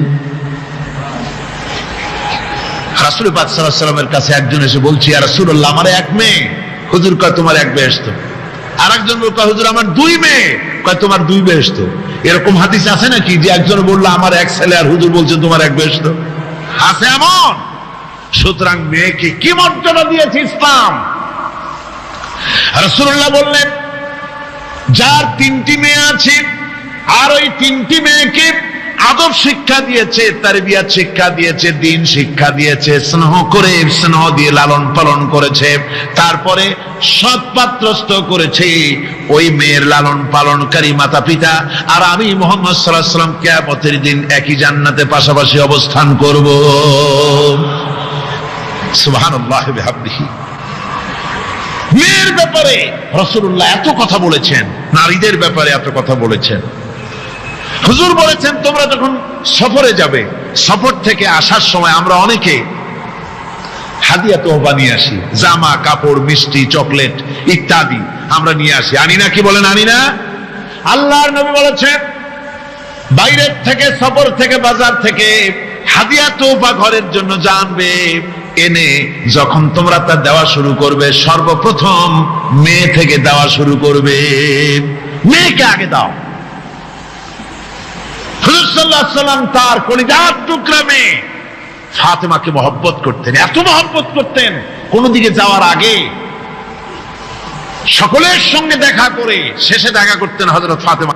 S1: রাসূল পাক সাল্লাল্লাহু আলাইহি ওয়াসাল্লামের কাছে একজন এসে বলছে, ইয়া রাসূলুল্লাহ, আমার এক মেয়ে। হুজুর কয়, তোমার এক বেহেশত। আর একজন কয়, হুজুর আমার দুই মেয়ে। কয়, তোমার দুই বেহেশত। এরকম হাদিস আছে নাকি যে একজন বললো আমার এক ছেলে, আর হুজুর বলছে তোমার এক বেহেশত? আছে এমন? সুতরাং মেয়েকে কি মর্যাদা দিয়েছে ইসলাম। রাসূলুল্লাহ বললেন, যার তিনটি মেয়ে আছে আর ওই তিনটি মেয়েকে আদব শিক্ষা দিয়েছে, তারবিয়াত শিক্ষা দিয়েছে, দ্বীন শিক্ষা দিয়েছে, স্নেহ করে, স্নেহ দিয়ে লালন পালন করেছে, তারপরে সৎ পাত্রস্থ করেছে, ওই মেয়ের লালন পালনকারী মাতা পিতা আর আমি মুহাম্মদ সাল্লাল্লাহু আলাইহি ওয়াসাল্লাম কিয়ামতের দিন একই জান্নাতে পাশাপাশি অবস্থান করব। সুবহানাল্লাহ ওয়া বিহামদিহি। মেয়ের ব্যাপারে রাসূলুল্লাহ এত কথা বলেছেন, নারীদের ব্যাপারে এত কথা বলেছেন। হুজুর বলেছেন, তোমরা যখন সফরে যাবে, সফর থেকে আসার সময় আমরা অনেকে হাদিয়া তোহফা নিয়ে আসি, জামা কাপড়, মিষ্টি, চকলেট ইত্যাদি আমরা নিয়ে আসি, আনি না? কি বলেন, আনি না? আল্লাহর নবী বলেছেন, বাইরের থেকে, সফর থেকে, বাজার থেকে হাদিয়া তোহফা ঘরের জন্য জানবে, এনে যখন তোমরা তা দেওয়া শুরু করবে, সর্বপ্রথম মেয়ে থেকে দেওয়া শুরু করবে। মেয়েকে আগে দাও। হুজুর সাল্লাল্লাহু আলাইহি ওয়াসাল্লাম তার কলিজার টুকরা মেয়ে ফাতেমাকে মহব্বত করতেন, এত মহব্বত করতেন, কোন দিকে যাওয়ার আগে সকলের সঙ্গে দেখা করে শেষে দেখা করতেন হযরত ফাতেমা।